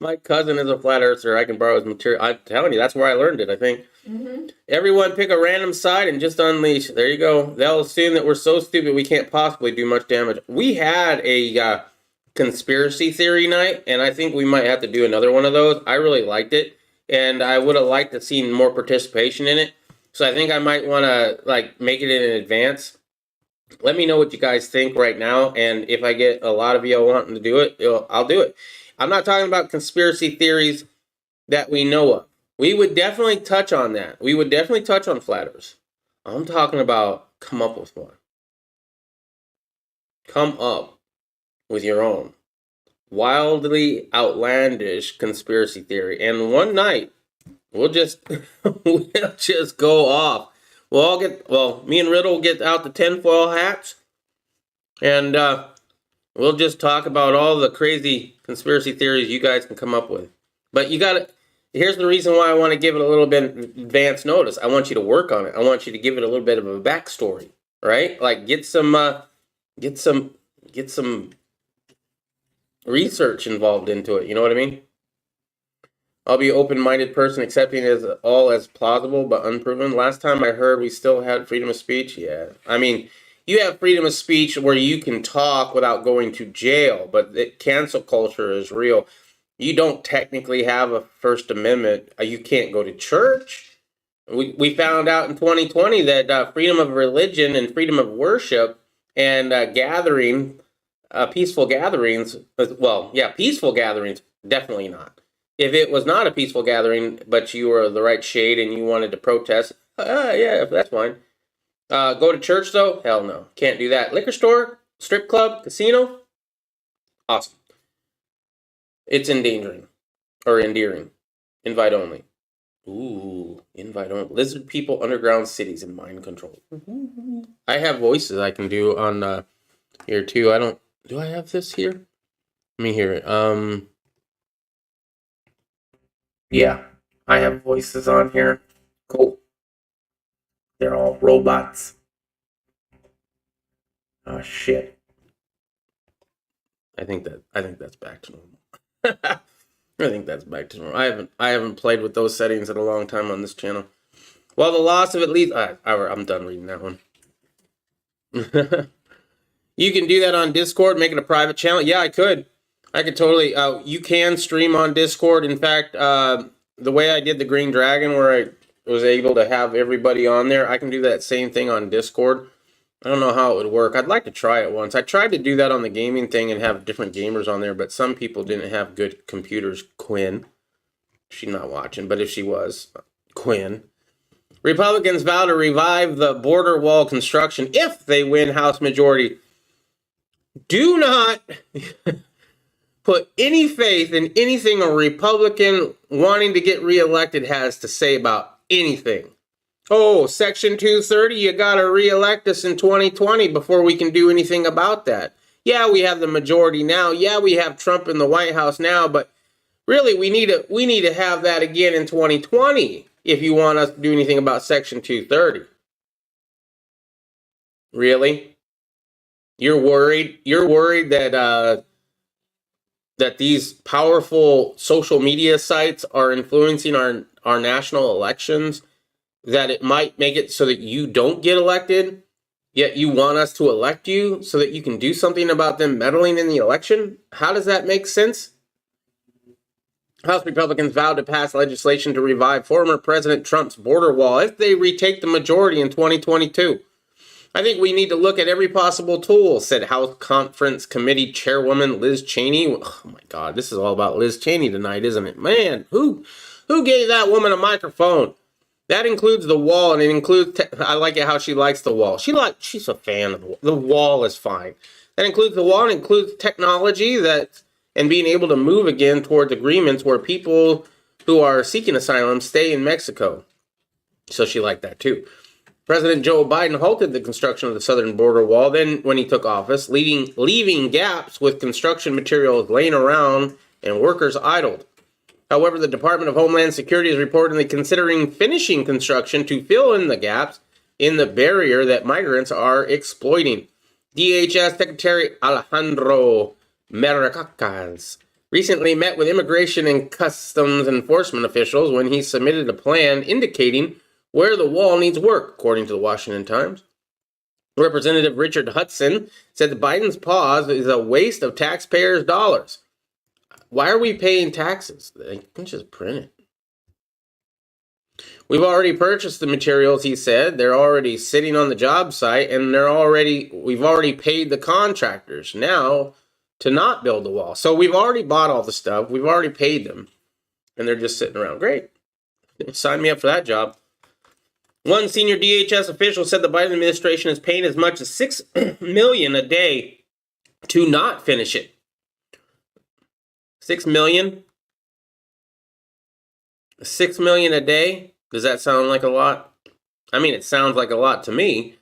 Speaker 3: My cousin is a flat earther. I can borrow his material. I'm telling you, that's where I learned it, I think. Mm-hmm. Everyone pick a random side and just unleash. There you go. They'll assume that we're so stupid we can't possibly do much damage. We had a conspiracy theory night, and I think we might have to do another one of those. I really liked it, and I would have liked to see more participation in it. So I think I might want to make it in advance. Let me know what you guys think right now, and if I get a lot of you wanting to do it, I'll do it. I'm not talking about conspiracy theories that we know of. We would definitely touch on that. We would definitely touch on flat earthers. I'm talking about come up with one. Come up with your own wildly outlandish conspiracy theory. And one night, we'll just go off. Me and Riddle will get out the tinfoil hats, and we'll just talk about all the crazy conspiracy theories you guys can come up with. But here's the reason why I want to give it a little bit of advance notice. I want you to work on it. I want you to give it a little bit of a backstory, right? Like get some research involved into it. You know what I mean? I'll be an open-minded person, accepting it as plausible but unproven. Last time I heard we still had freedom of speech. Yeah. I mean, you have freedom of speech where you can talk without going to jail, but cancel culture is real. You don't technically have a First Amendment. You can't go to church. We found out in 2020 that freedom of religion and freedom of worship and peaceful gatherings, peaceful gatherings, definitely not. If it was not a peaceful gathering, but you were the right shade and you wanted to protest, that's fine. Go to church, though? Hell no. Can't do that. Liquor store, strip club, casino? Awesome. It's endearing. Invite only. Ooh, invite only. Lizard people, underground cities, and mind control. I have voices I can do on here, too. Do I have this here? Let me hear it. Yeah, I have voices on here. Cool. They're all robots. Oh shit. I think that's back to normal. I think that's back to normal. I haven't played with those settings in a long time on this channel. Well, the loss of at least I'm done reading that one. You can do that on Discord, make it a private channel. Yeah, I could. I could totally. You can stream on Discord. In fact, the way I did the Green Dragon, where I was able to have everybody on there, I can do that same thing on Discord. I don't know how it would work. I'd like to try it once. I tried to do that on the gaming thing and have different gamers on there, but some people didn't have good computers. Quinn. She's not watching, but if she was, Quinn. Republicans vow to revive the border wall construction if they win House majority. Do not put any faith in anything a Republican wanting to get reelected has to say about anything. Oh, Section 230, you got to reelect us in 2020 before we can do anything about that. Yeah, we have the majority now. Yeah, we have Trump in the White House now, but really we need to have that again in 2020 if you want us to do anything about Section 230. Really? You're worried? You're worried that that these powerful social media sites are influencing our national elections, that it might make it so that you don't get elected, yet you want us to elect you so that you can do something about them meddling in the election? How does that make sense? House Republicans vowed to pass legislation to revive former President Trump's border wall if they retake the majority in 2022. I think we need to look at every possible tool, said House Conference Committee Chairwoman Liz Cheney. Oh my God, this is all about Liz Cheney tonight, isn't it? Man, who gave that woman a microphone? That includes the wall, and it includes, I like it how she likes the wall. She's a fan of the wall. The wall is fine. That includes the wall, and includes technology and being able to move again towards agreements where people who are seeking asylum stay in Mexico. So she liked that too. President Joe Biden halted the construction of the southern border wall then when he took office, leaving gaps with construction materials laying around and workers idled. However, the Department of Homeland Security is reportedly considering finishing construction to fill in the gaps in the barrier that migrants are exploiting. DHS Secretary Alejandro Mayorkas recently met with Immigration and Customs Enforcement officials when he submitted a plan indicating where the wall needs work, according to the Washington Times. Representative Richard Hudson said that Biden's pause is a waste of taxpayers' dollars. Why are we paying taxes? They can just print it. We've already purchased the materials, he said. They're already sitting on the job site, and we've already paid the contractors now to not build the wall. So we've already bought all the stuff. We've already paid them, and they're just sitting around. Great. Sign me up for that job. One senior DHS official said the Biden administration is paying as much as $6 million a day to not finish it. $6 million? $6 million a day? Does that sound like a lot? I mean, it sounds like a lot to me,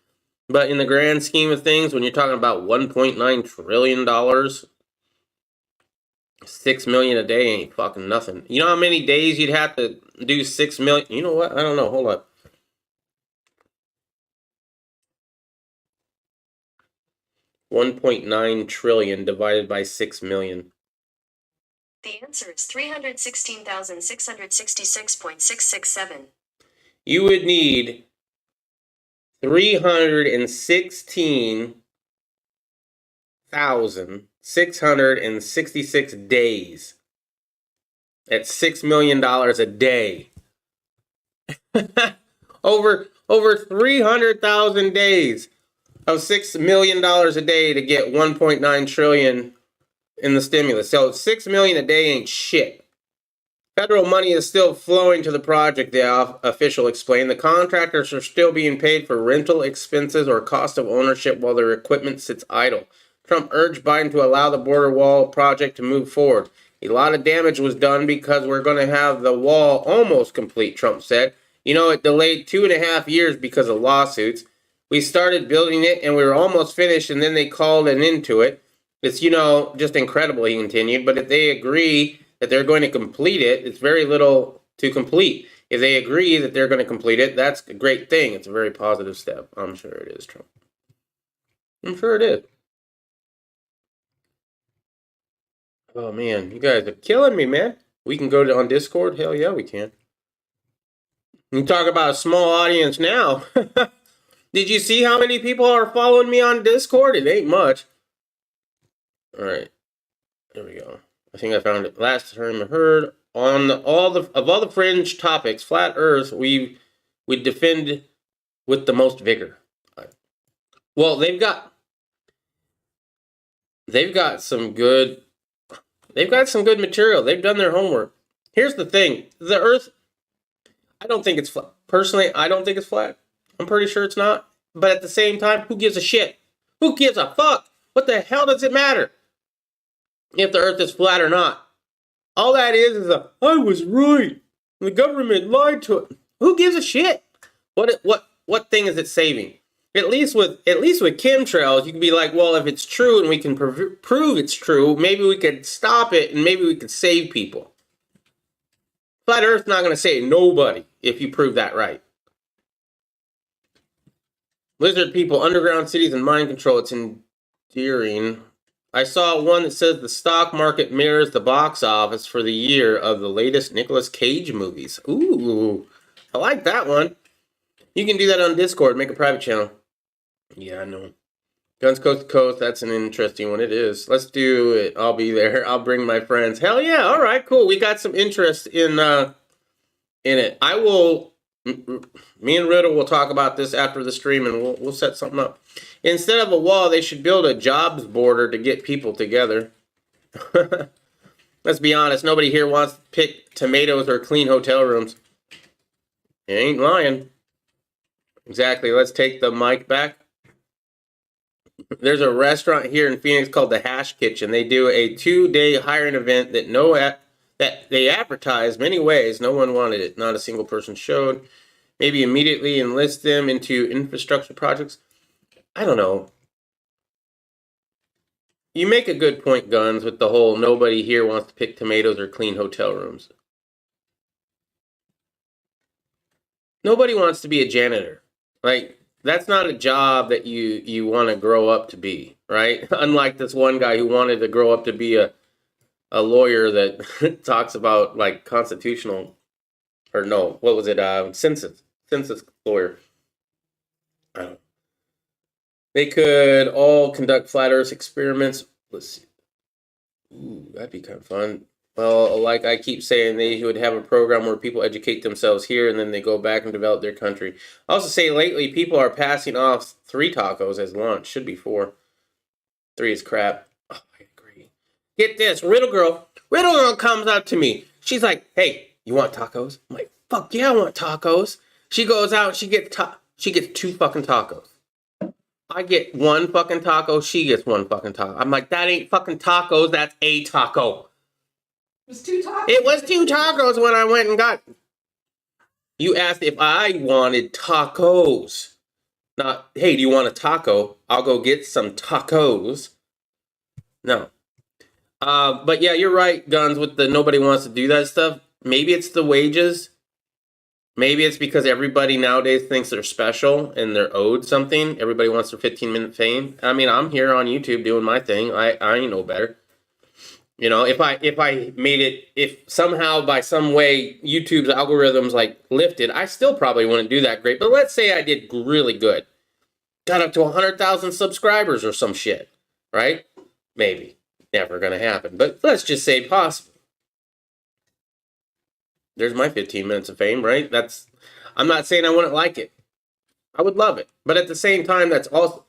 Speaker 3: but in the grand scheme of things, when you're talking about $1.9 trillion, $6 million a day ain't fucking nothing. You know how many days you'd have to do 6 million? You know what? I don't know. Hold up. $1.9 trillion divided by 6 million.
Speaker 4: The answer is 316,666.667.
Speaker 3: You would need 316,666 days at $6 million a day. over 300,000 days of $6 million a day to get 1.9 trillion in the stimulus. So $6 million a day ain't shit. Federal money is still flowing to the project, the official explained. The contractors are still being paid for rental expenses or cost of ownership while their equipment sits idle. Trump urged Biden to allow the border wall project to move forward. A lot of damage was done because we're going to have the wall almost complete, Trump said. You know, it delayed 2.5 years because of lawsuits. We started building it and we were almost finished, and then they called an end to it. It's, just incredible, he continued. But if they agree that they're going to complete it, it's very little to complete. If they agree that they're going to complete it, that's a great thing. It's a very positive step. I'm sure it is, Trump. I'm sure it is. Oh, man, you guys are killing me, man. We can go on Discord? Hell yeah, we can. You talk about a small audience now. Did you see how many people are following me on Discord? It ain't much. All right. There we go. I think I found it. Last time I heard on all the fringe topics, flat Earth, we defend with the most vigor. Well, they've got some good material. They've done their homework. Here's the thing: the Earth. I don't think it's flat. Personally, I don't think it's flat. I'm pretty sure it's not. But at the same time, who gives a shit? Who gives a fuck? What the hell does it matter if the Earth is flat or not? All that is I was right. The government lied to it. Who gives a shit? What thing is it saving? At least with chemtrails, you can be like, well, if it's true and we can prove it's true, maybe we could stop it and maybe we could save people. Flat Earth's not going to save nobody if you prove that right. Lizard people, underground cities, and mind control. It's endearing. I saw one that says the stock market mirrors the box office for the year of the latest Nicolas Cage movies. Ooh, I like that one. You can do that on Discord. Make a private channel. Yeah, I know. Guns Coast to Coast. That's an interesting one. It is. Let's do it. I'll be there. I'll bring my friends. Hell yeah. All right, cool. We got some interest in it. I will... Me and Riddle will talk about this after the stream, and we'll set something up. Instead of a wall, they should build a jobs border to get people together. Let's be honest. Nobody here wants to pick tomatoes or clean hotel rooms. You ain't lying. Exactly. Let's take the mic back. There's a restaurant here in Phoenix called the Hash Kitchen. They do a 2-day hiring event that they advertise many ways. No one wanted it. Not a single person showed. Maybe immediately enlist them into infrastructure projects. I don't know. You make a good point, Guns, with the whole nobody here wants to pick tomatoes or clean hotel rooms. Nobody wants to be a janitor. Like, that's not a job that you want to grow up to be, right? Unlike this one guy who wanted to grow up to be a lawyer that talks about, like, constitutional, or no, what was it, census lawyer. I don't know. They could all conduct flat Earth experiments. Let's see. Ooh, that'd be kind of fun. Well, like I keep saying, they would have a program where people educate themselves here and then they go back and develop their country. I also say lately, people are passing off 3 tacos as lunch. Should be 4. 3 is crap. Oh, I agree. Get this. Riddle Girl comes up to me. She's like, hey, you want tacos? I'm like, fuck yeah, I want tacos. She goes out and she gets 2 fucking tacos. I get 1 fucking taco. She gets 1 fucking taco. I'm like, that ain't fucking tacos. That's a taco.
Speaker 5: It was 2 tacos.
Speaker 3: It was 2 tacos when I went and got. You asked if I wanted tacos. Not, hey, do you want a taco? I'll go get some tacos. No. But yeah, you're right, Guns, with the nobody wants to do that stuff. Maybe it's the wages. Maybe it's because everybody nowadays thinks they're special and they're owed something. Everybody wants their 15-minute fame. I mean, I'm here on YouTube doing my thing. I ain't no better. You know, if I made it, if somehow by some way YouTube's algorithms like lifted, I still probably wouldn't do that great. But let's say I did really good. Got up to 100,000 subscribers or some shit, right? Maybe. Never gonna happen. But let's just say possible. There's my 15 minutes of fame, right? I'm not saying I wouldn't like it. I would love it. But at the same time, that's also...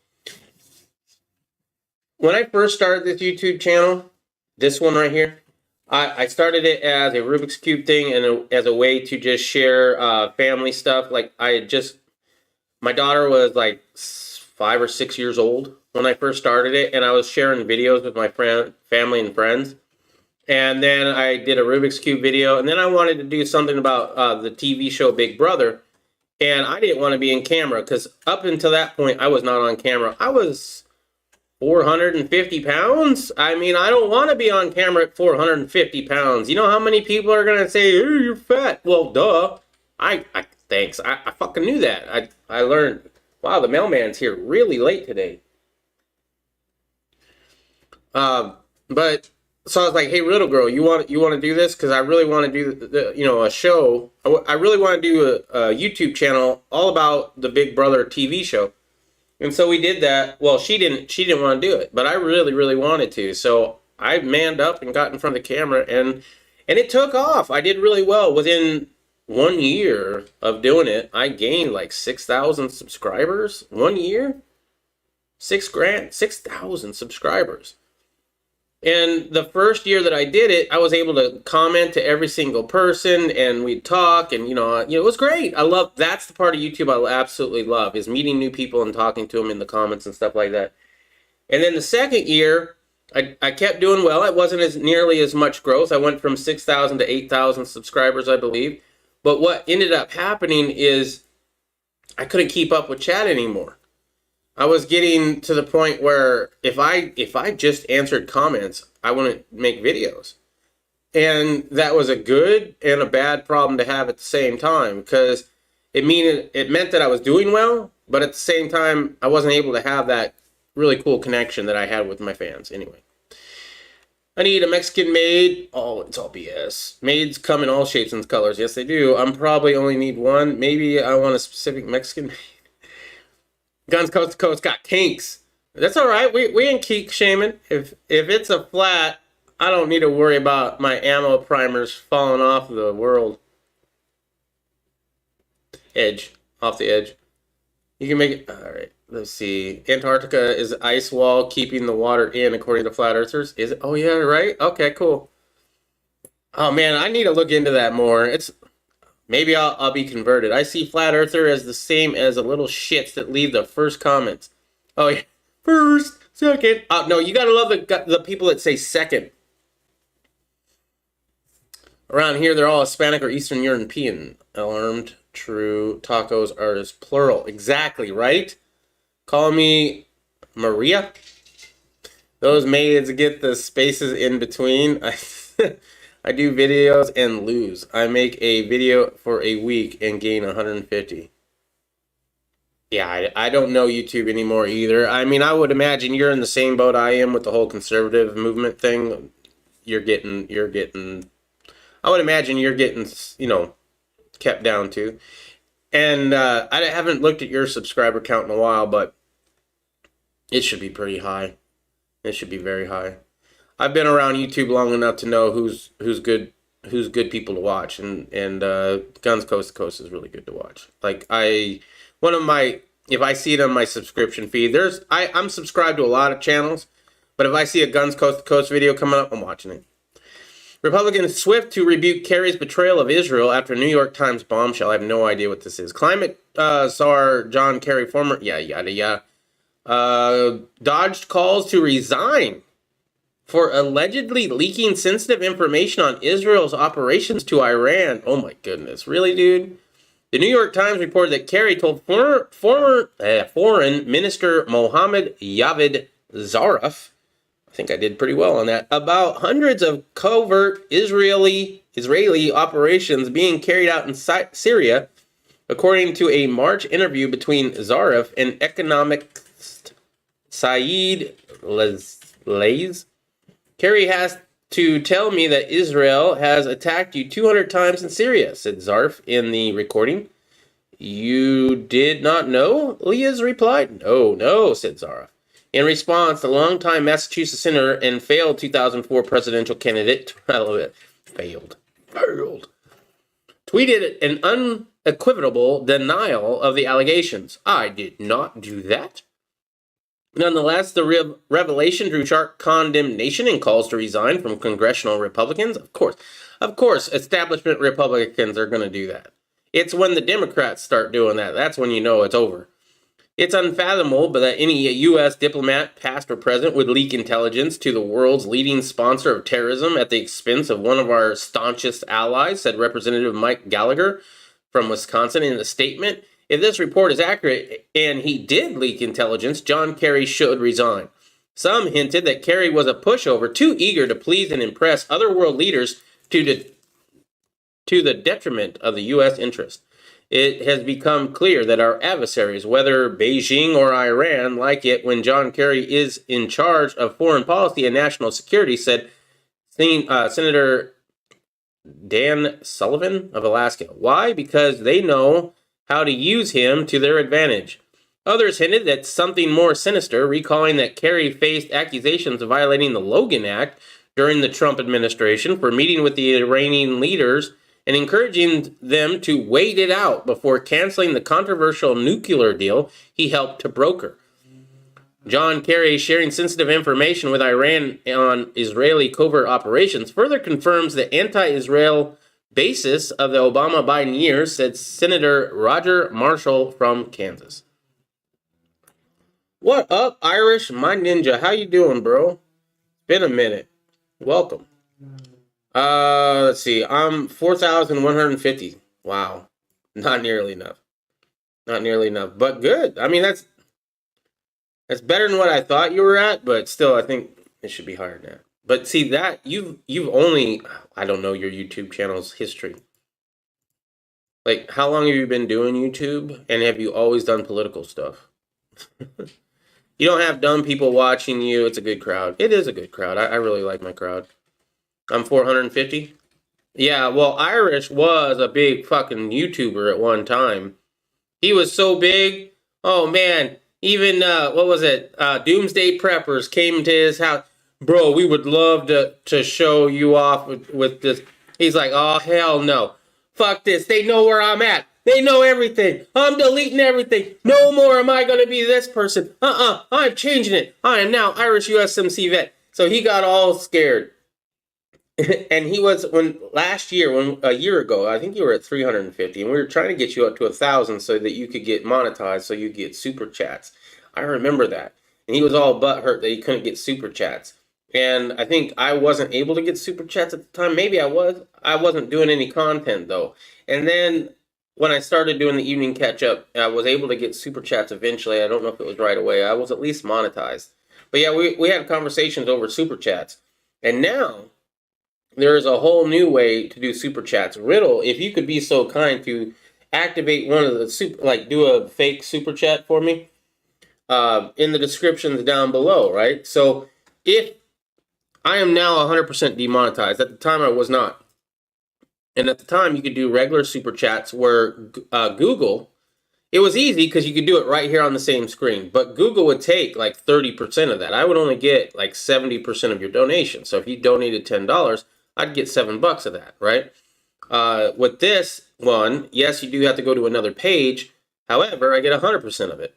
Speaker 3: When I first started this YouTube channel, this one right here, I started it as a Rubik's Cube thing and as a way to just share family stuff. Like, my daughter was like 5 or 6 years old when I first started it, and I was sharing videos with my family and friends. And then I did a Rubik's Cube video, and then I wanted to do something about the TV show Big Brother, and I didn't want to be in camera, because up until that point, I was not on camera. I was 450 pounds? I mean, I don't want to be on camera at 450 pounds. You know how many people are going to say, hey, you're fat? Well, duh. Thanks. I fucking knew that. I learned, wow, the mailman's here really late today. But... So I was like, hey, Riddle Girl, you want to do this? Because I really want to do, a show. I really want to do a YouTube channel all about the Big Brother TV show. And so we did that. Well, she didn't want to do it, but I really, really wanted to. So I manned up and got in front of the camera, and it took off. I did really well. Within 1 year of doing it, I gained like 6,000 subscribers. 1 year, 6,000 subscribers. And the first year that I did it, I was able to comment to every single person, and we'd talk, and it was great. That's the part of YouTube I absolutely love, is meeting new people and talking to them in the comments and stuff like that. And then the second year, I kept doing well. It wasn't as nearly as much growth. I went from 6,000 to 8,000 subscribers, I believe. But what ended up happening is I couldn't keep up with chat anymore. I was getting to the point where if I just answered comments, I wouldn't make videos. And that was a good and a bad problem to have at the same time, because it meant that I was doing well, but at the same time, I wasn't able to have that really cool connection that I had with my fans. Anyway, I need a Mexican maid. Oh, it's all BS. Maids come in all shapes and colors. Yes, they do. I'm probably only need one. Maybe I want a specific Mexican maid. Guns Coast to Coast got kinks. That's all right. We ain't kink shaming. If it's a flat, I don't need to worry about my ammo primers falling off the world. Off the edge. You can make it. All right. Let's see. Antarctica is ice wall keeping the water in, according to flat earthers. Is it? Oh yeah, right. Okay, cool. Oh man, I need to look into that more. Maybe I'll be converted. I see flat earther as the same as the little shits that leave the first comments. Oh yeah, first, second. Oh no, you gotta love the people that say second. Around here, they're all Hispanic or Eastern European. Alarmed. True. Tacos are as plural. Exactly right. Call me Maria. Those maids get the spaces in between. I do videos and lose. I make a video for a week and gain 150. Yeah, I don't know YouTube anymore either. I mean, I would imagine you're in the same boat I am with the whole conservative movement thing. You're getting. I would imagine you're getting, kept down too. And I haven't looked at your subscriber count in a while, but it should be pretty high. It should be very high. I've been around YouTube long enough to know who's good people to watch, and Guns Coast to Coast is really good to watch. Like if I see it on my subscription feed, I'm subscribed to a lot of channels, but if I see a Guns Coast to Coast video coming up, I'm watching it. Republicans swift to rebuke Kerry's betrayal of Israel after New York Times bombshell. I have no idea what this is. Climate czar John Kerry, former dodged calls to resign for allegedly leaking sensitive information on Israel's operations to Iran. Oh my goodness. Really, dude? The New York Times reported that Kerry told Foreign Minister Mohammed Javad Zarif, I think I did pretty well on that, about hundreds of covert Israeli operations being carried out in Syria, according to a March interview between Zarif and economist Saeed Lays. Kerry has to tell me that Israel has attacked you 200 times in Syria, said Zarif in the recording. You did not know? Leas replied. No, said Zarif. In response, the longtime Massachusetts senator and failed 2004 presidential candidate, failed, tweeted an unequivocal denial of the allegations. I did not do that. Nonetheless, the revelation drew sharp condemnation and calls to resign from congressional Republicans. Of course, establishment Republicans are going to do that. It's when the Democrats start doing that. That's when you know it's over. It's unfathomable that any U.S. diplomat, past or present, would leak intelligence to the world's leading sponsor of terrorism at the expense of one of our staunchest allies, said Representative Mike Gallagher from Wisconsin in a statement. If this report is accurate and he did leak intelligence, John Kerry should resign. Some hinted that Kerry was a pushover, too eager to please and impress other world leaders to the detriment of the U.S. interest. It has become clear that our adversaries, whether Beijing or Iran, like it when John Kerry is in charge of foreign policy and national security, said Senator Dan Sullivan of Alaska. Why? Because they know how to use him to their advantage. Others hinted at something more sinister, recalling that Kerry faced accusations of violating the Logan Act during the Trump administration for meeting with the Iranian leaders and encouraging them to wait it out before canceling the controversial nuclear deal he helped to broker. John Kerry sharing sensitive information with Iran on Israeli covert operations further confirms the anti-Israel basis of the Obama-Biden years, said Senator Roger Marshall from Kansas. What up, Irish? My ninja. How you doing, bro? Been a minute. Welcome. Let's see. I'm 4,150. Wow. Not nearly enough. Not nearly enough, but good. I mean, that's better than what I thought you were at, but still, I think it should be higher than that. But see that you've only, I don't know your YouTube channel's history. Like, how long have you been doing YouTube, and have you always done political stuff? You don't have dumb people watching you. It's a good crowd. It is a good crowd. I really like my crowd. I'm 450. Yeah, well, Irish was a big fucking YouTuber at one time. He was so big. Oh, man. Even, what was it? Doomsday Preppers came to his house. Bro, we would love to show you off with this. He's like, oh, hell no. Fuck this. They know where I'm at. They know everything. I'm deleting everything. No more am I going to be this person. I'm changing it. I am now Irish USMC vet. So he got all scared. And he was, a year ago, I think you were at 350, and we were trying to get you up to 1,000 so that you could get monetized, so you get super chats. I remember that. And he was all butthurt that he couldn't get super chats. And I think I wasn't able to get super chats at the time. Maybe I was. I wasn't doing any content, though. And then when I started doing the evening catch-up, I was able to get super chats eventually. I don't know if it was right away. I was at least monetized. But yeah, we had conversations over super chats. And now there is a whole new way to do super chats. Riddle, if you could be so kind to activate one of the do a fake super chat for me in the descriptions down below, right? So if I am now 100% demonetized, at the time I was not. And at the time you could do regular super chats where Google, it was easy because you could do it right here on the same screen, but Google would take like 30% of that. I would only get like 70% of your donation. So if you donated $10, I'd get $7 of that, right? With this one, yes, you do have to go to another page. However, I get 100% of it.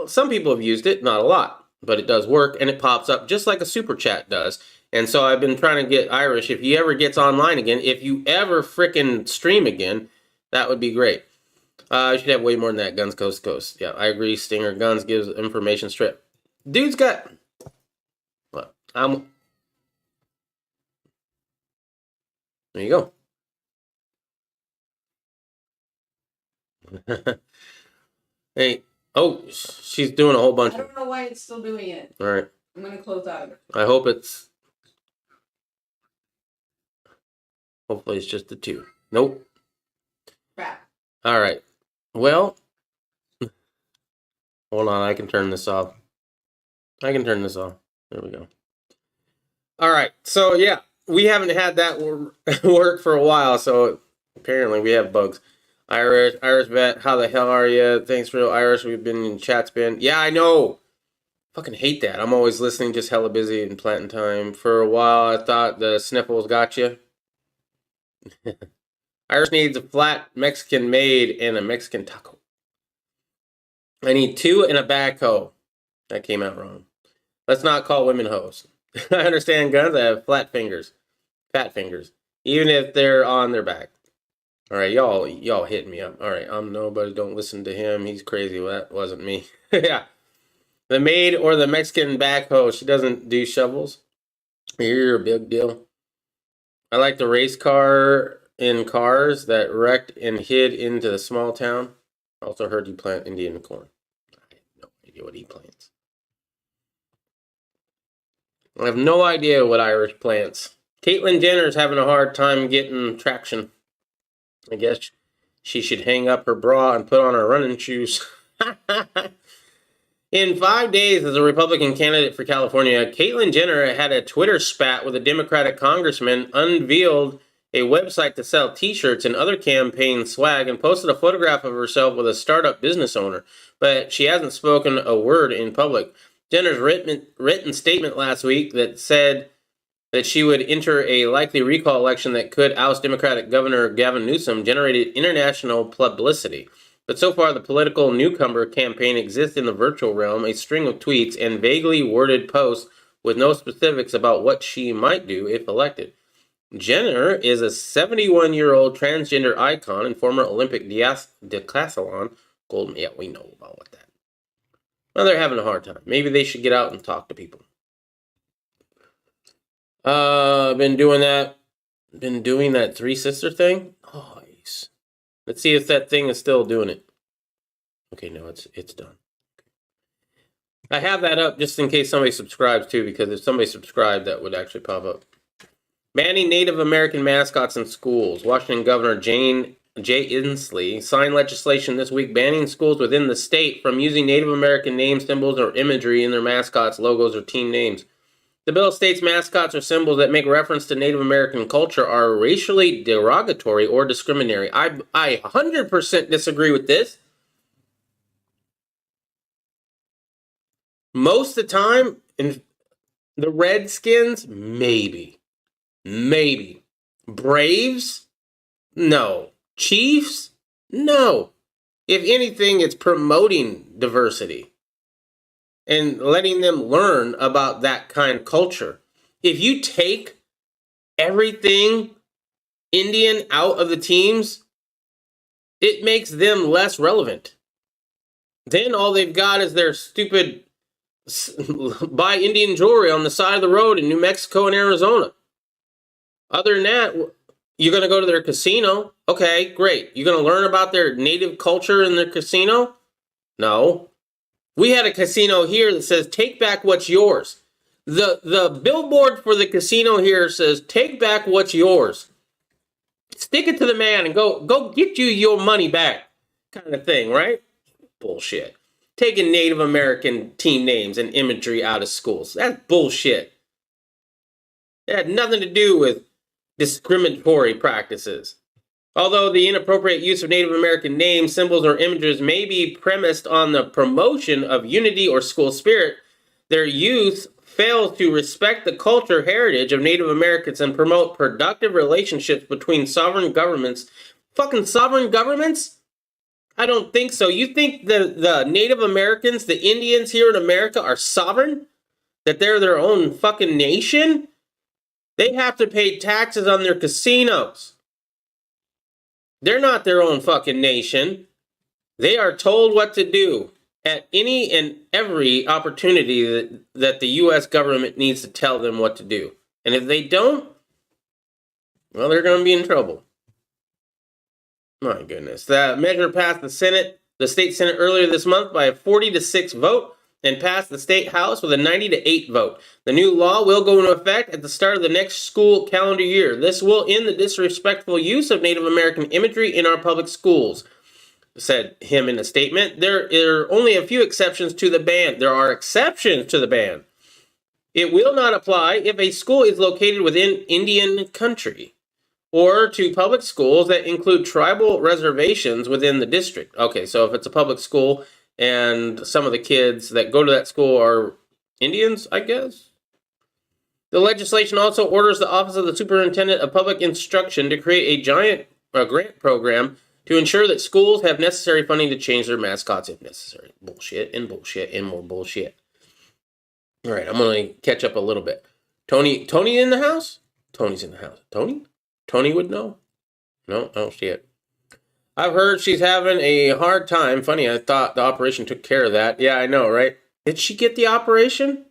Speaker 3: Some people have used it, not a lot, but it does work, and it pops up just like a super chat does. And so I've been trying to get Irish, if he ever gets online again, if you ever frickin' stream again, that would be great. I should have way more than that, Guns Coast to Coast. Yeah, I agree, Stinger. Guns gives information strip. Dude's got... What? There you go. Hey, oh, she's doing a whole bunch
Speaker 5: I don't know why it's still doing it.
Speaker 3: All right.
Speaker 5: I'm gonna close out.
Speaker 3: I hope it's... Hopefully it's just the two. Nope.
Speaker 5: Crap.
Speaker 3: All right. Well, hold on. I can turn this off. There we go. All right. So, yeah, we haven't had that work for a while. So, apparently we have bugs. Irish vet, how the hell are you? Thanks for Irish. We've been in chat spin. Yeah, I know. Fucking hate that. I'm always listening, just hella busy and planting time. For a while, I thought the sniffles got you. Irish needs a flat Mexican maid and a Mexican taco. I need 2 and a backhoe. That came out wrong. Let's not call women hoes. I understand, Guns. I have fat fingers. Even if they're on their back. All right, y'all hit me up. All right, I'm nobody. Don't listen to him. He's crazy. Well, that wasn't me. Yeah. The maid or the Mexican backhoe. She doesn't do shovels. You're a big deal. I like the race car in cars that wrecked and hid into the small town. Also heard you plant Indian corn. I have no idea what he plants. I have no idea what Irish plants. Caitlyn Jenner's having a hard time getting traction. I guess she should hang up her bra and put on her running shoes. In 5 days as a Republican candidate for California, Caitlyn Jenner had a Twitter spat with a Democratic congressman, unveiled a website to sell t-shirts and other campaign swag and posted a photograph of herself with a startup business owner, but she hasn't spoken a word in public. Jenner's written statement last week that said that she would enter a likely recall election that could oust Democratic Governor Gavin Newsom generated international publicity. But so far, the political newcomer campaign exists in the virtual realm, a string of tweets and vaguely worded posts with no specifics about what she might do if elected. Jenner is a 71-year-old transgender icon and former Olympic decathlon gold. Yeah, we know about what that. Well, they're having a hard time. Maybe they should get out and talk to people. Been doing that Three Sister thing. Oh, nice. Let's see if that thing is still doing it. Okay, no, it's done. I have that up just in case somebody subscribes too, because if somebody subscribed, that would actually pop up. Banning Native American mascots in schools. Washington Governor Jay Inslee signed legislation this week banning schools within the state from using Native American names, symbols, or imagery in their mascots, logos, or team names. The bill states mascots or symbols that make reference to Native American culture are racially derogatory or discriminatory. I 100% disagree with this. Most of the time, in the Redskins, maybe. Braves? No. Chiefs? No. If anything, it's promoting diversity and letting them learn about that kind of culture. If you take everything Indian out of the teams, it makes them less relevant. Then all they've got is their stupid buy Indian jewelry on the side of the road in New Mexico and Arizona. Other than that, you're going to go to their casino. Okay, great. You're going to learn about their native culture in their casino? No. We had a casino here that says, take back what's yours. The billboard for the casino here says, take back what's yours. Stick it to the man and go get you your money back kind of thing, right? Bullshit. Taking Native American team names and imagery out of schools. That's bullshit. It had nothing to do with discriminatory practices. Although the inappropriate use of Native American names, symbols, or images may be premised on the promotion of unity or school spirit, their use fails to respect the culture heritage of Native Americans and promote productive relationships between sovereign governments. Fucking sovereign governments? I don't think so. You think the Native Americans, the Indians here in America are sovereign? That they're their own fucking nation? They have to pay taxes on their casinos. They're not their own fucking nation. They are told what to do at any and every opportunity that the U.S. government needs to tell them what to do. And if they don't, well, they're going to be in trouble. My goodness. The measure passed the state Senate earlier this month by a 40-6 vote and passed the state house with a 90-8 vote. The new law will go into effect at the start of the next school calendar year. This will end the disrespectful use of Native American imagery in our public schools, said him in a statement. There are only a few exceptions to the ban. There are exceptions to the ban. It will not apply if a school is located within Indian country or to public schools that include tribal reservations within the district. Okay, so if it's a public school and some of the kids that go to that school are Indians, I guess. The legislation also orders the Office of the Superintendent of Public Instruction to create a giant grant program to ensure that schools have necessary funding to change their mascots if necessary. Bullshit and bullshit and more bullshit. All right, I'm going to catch up a little bit. Tony in the house? Tony's in the house. Tony would know? No, I don't see it. I've heard she's having a hard time. Funny, I thought the operation took care of that. Yeah, I know, right? Did she get the operation?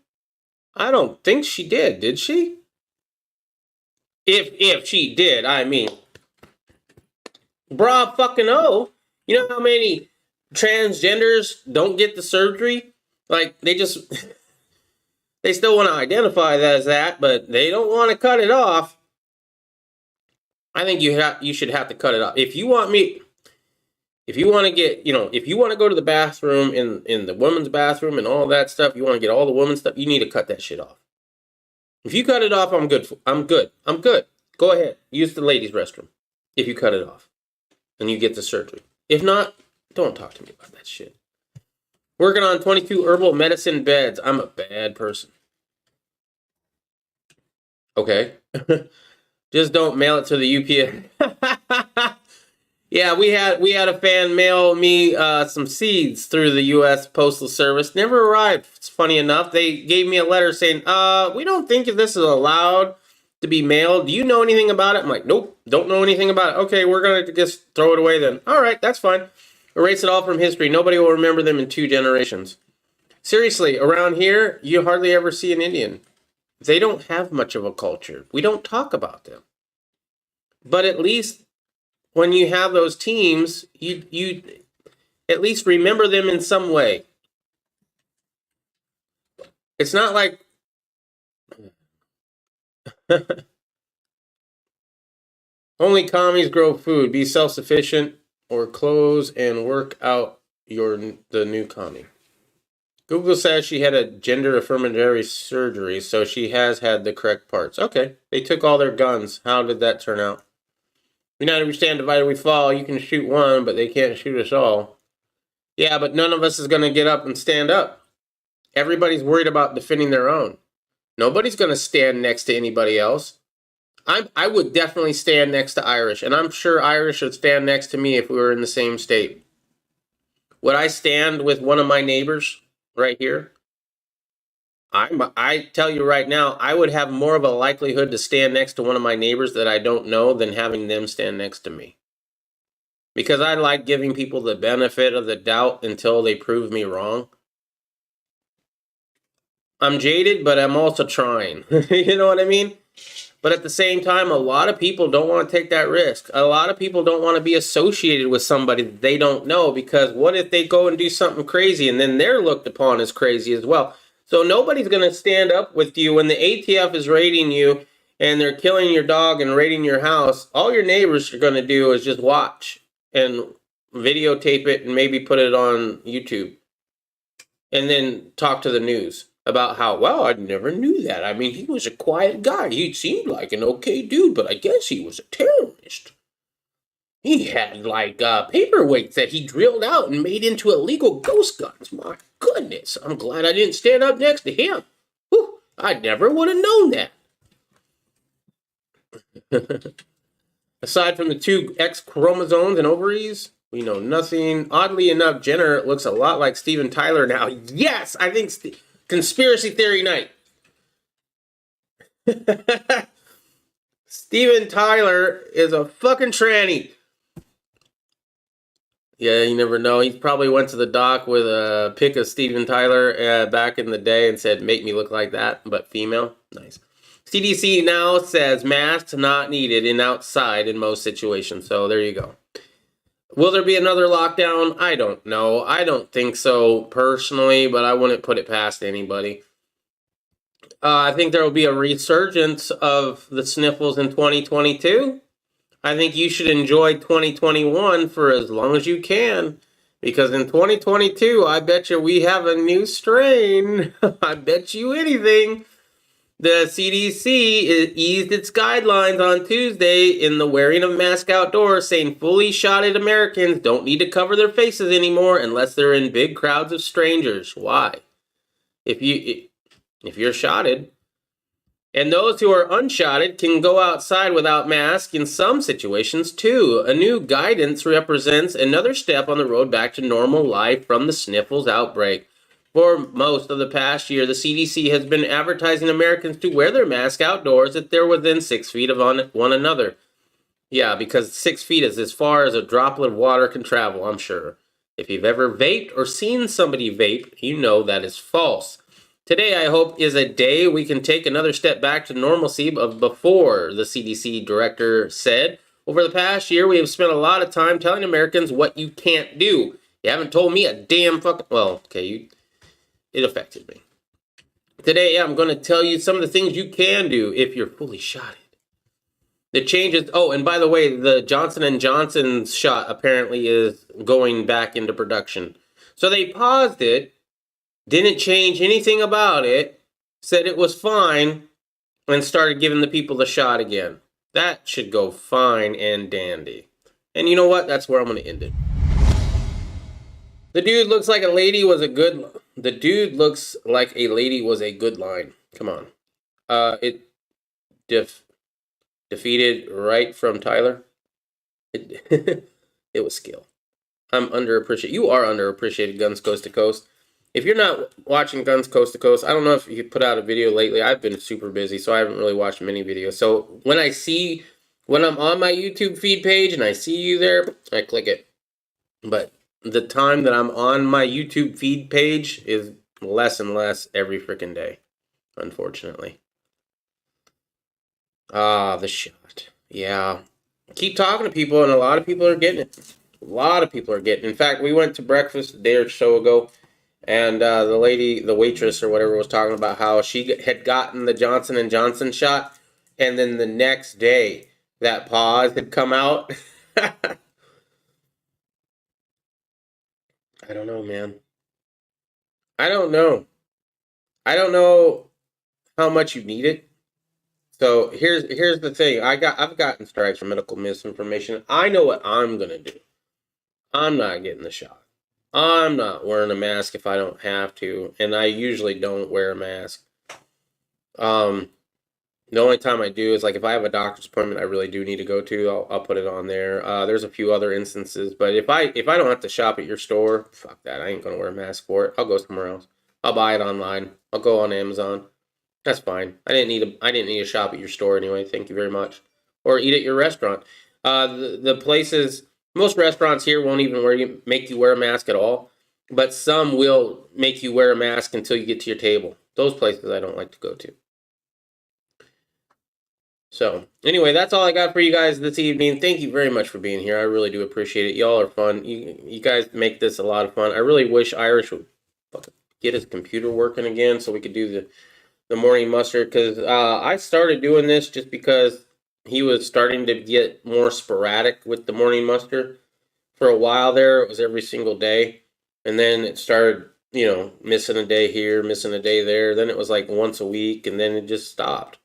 Speaker 3: I don't think she did she? If she did, I mean, bra fucking oh. You know how many transgenders don't get the surgery? Like, they still want to identify that as that, but they don't want to cut it off. I think you should have to cut it off. If you want to go to the bathroom in the women's bathroom and all that stuff, you want to get all the women's stuff, you need to cut that shit off. If you cut it off, I'm good. Go ahead. Use the ladies' restroom if you cut it off and you get the surgery. If not, don't talk to me about that shit. Working on 22 herbal medicine beds. I'm a bad person. Okay. Just don't mail it to the UPS. Yeah, we had a fan mail me some seeds through the U.S. Postal Service. Never arrived. It's funny enough. They gave me a letter saying, we don't think if this is allowed to be mailed. Do you know anything about it? I'm like, nope, don't know anything about it. Okay, we're going to just throw it away then. All right, that's fine. Erase it all from history. Nobody will remember them in 2 generations. Seriously, around here, you hardly ever see an Indian. They don't have much of a culture. We don't talk about them. But at least when you have those teams, you at least remember them in some way. It's not like only commies grow food, be self-sufficient, or close and work out the new commie. Google says she had a gender affirmatory surgery, so she has had the correct parts. Okay, they took all their guns. How did that turn out? We not understand divided we fall. You can shoot one, but they can't shoot us all. Yeah, but none of us is going to get up and stand up. Everybody's worried about defending their own. Nobody's going to stand next to anybody else. I would definitely stand next to Irish, and I'm sure Irish would stand next to me if we were in the same state. Would I stand with one of my neighbors right here? I tell you right now, I would have more of a likelihood to stand next to one of my neighbors that I don't know than having them stand next to me. Because I like giving people the benefit of the doubt until they prove me wrong. I'm jaded, but I'm also trying. You know what I mean? But at the same time, a lot of people don't want to take that risk. A lot of people don't want to be associated with somebody that they don't know, because what if they go and do something crazy and then they're looked upon as crazy as well? So nobody's going to stand up with you when the ATF is raiding you and they're killing your dog and raiding your house. All your neighbors are going to do is just watch and videotape it and maybe put it on YouTube and then talk to the news about how, well, I never knew that. I mean, he was a quiet guy. He seemed like an okay dude, but I guess he was a terrorist. He had like paperweights that he drilled out and made into illegal ghost guns. My goodness, I'm glad I didn't stand up next to him. Whew, I never would have known that. Aside from the 2 X chromosomes and ovaries, we know nothing. Oddly enough, Jenner looks a lot like Steven Tyler now. Yes, I think conspiracy theory night. Steven Tyler is a fucking tranny. Yeah, you never know. He probably went to the doc with a pic of Steven Tyler back in the day and said, make me look like that, but female. Nice. CDC now says masks not needed in outside in most situations. So there you go. Will there be another lockdown? I don't know. I don't think so personally, but I wouldn't put it past anybody. I think there will be a resurgence of the sniffles in 2022. I think you should enjoy 2021 for as long as you can, because in 2022, I bet you we have a new strain. I bet you anything. The CDC eased its guidelines on Tuesday in the wearing of masks outdoors, saying fully shotted Americans don't need to cover their faces anymore unless they're in big crowds of strangers. Why? If you're shotted. And those who are unshotted can go outside without masks in some situations too. A new guidance represents another step on the road back to normal life from the sniffles outbreak. For most of the past year, the CDC has been advertising Americans to wear their mask outdoors if they're within 6 feet of one another. Yeah, because 6 feet is as far as a droplet of water can travel, I'm sure. If you've ever vaped or seen somebody vape, you know that is false. Today, I hope, is a day we can take another step back to normalcy of before, the CDC director said. Over the past year, we have spent a lot of time telling Americans what you can't do. You haven't told me a damn fucking... Well, okay, it affected me. Today, I'm going to tell you some of the things you can do if you're fully shotted. The changes... Oh, and by the way, the Johnson & Johnson's shot apparently is going back into production. So they paused it. Didn't change anything about it, said it was fine, and started giving the people the shot again. That should go fine and dandy. And you know what? That's where I'm going to end it. The dude looks like a lady was a good. The dude looks like a lady was a good line. Come on. It defeated right from Tyler. It, it was skill. I'm underappreciated. You are underappreciated, Guns Coast to Coast. If you're not watching Guns Coast to Coast, I don't know if you put out a video lately. I've been super busy, so I haven't really watched many videos. So when I'm on my YouTube feed page and I see you there, I click it. But the time that I'm on my YouTube feed page is less and less every freaking day, unfortunately. The shot. Yeah. Keep talking to people, and a lot of people are getting it. A lot of people are getting it. In fact, we went to breakfast a day or so ago, and the waitress or whatever, was talking about how she had gotten the Johnson & Johnson shot, and then the next day, that pause had come out. I don't know, man. I don't know. I don't know how much you need it. So here's the thing. I've gotten strikes for medical misinformation. I know what I'm gonna do. I'm not getting the shot. I'm not wearing a mask if I don't have to, and I usually don't wear a mask. The only time I do is like if I have a doctor's appointment I really do need to go to, I'll put it on there. There's a few other instances, but if I don't have to shop at your store, fuck that. I ain't gonna wear a mask for it. I'll go somewhere else. I'll buy it online. I'll go on Amazon. That's fine. I didn't need to shop at your store anyway. Thank you very much. Or eat at your restaurant. The places, most restaurants here won't even make you wear a mask at all, but some will make you wear a mask until you get to your table. Those places I don't like to go to. So anyway, that's all I got for you guys this evening. Thank you very much for being here. I really do appreciate it. Y'all are fun. You guys make this a lot of fun. I really wish Irish would get his computer working again so we could do the morning muster, because I started doing this just because he was starting to get more sporadic with the morning muster. For a while there, it was every single day, and then it started, missing a day here, missing a day there. Then it was like once a week, and then it just stopped.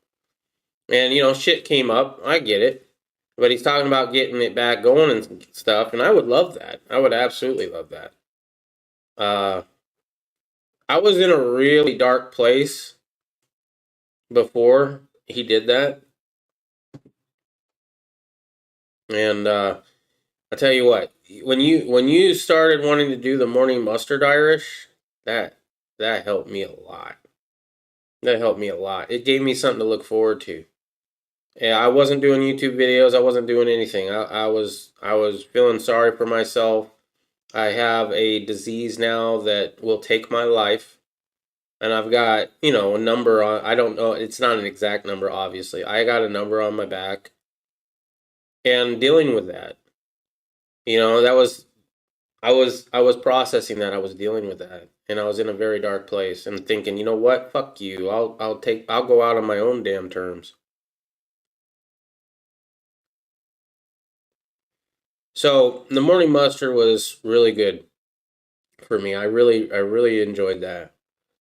Speaker 3: And shit came up. I get it, but he's talking about getting it back going and stuff, and I would love that. I would absolutely love that. I was in a really dark place before he did that, and I tell you what, when you started wanting to do the morning mustard Irish, that helped me a lot. That helped me a lot. It gave me something to look forward to. Yeah, I wasn't doing YouTube videos. I wasn't doing anything. I was feeling sorry for myself. I have a disease now that will take my life. And I've got, a number on, I don't know, it's not an exact number, obviously. I got a number on my back. And dealing with that. I was processing that. I was dealing with that. And I was in a very dark place and thinking, you know what? Fuck you. I'll go out on my own damn terms. So the morning muster was really good for me. I really enjoyed that.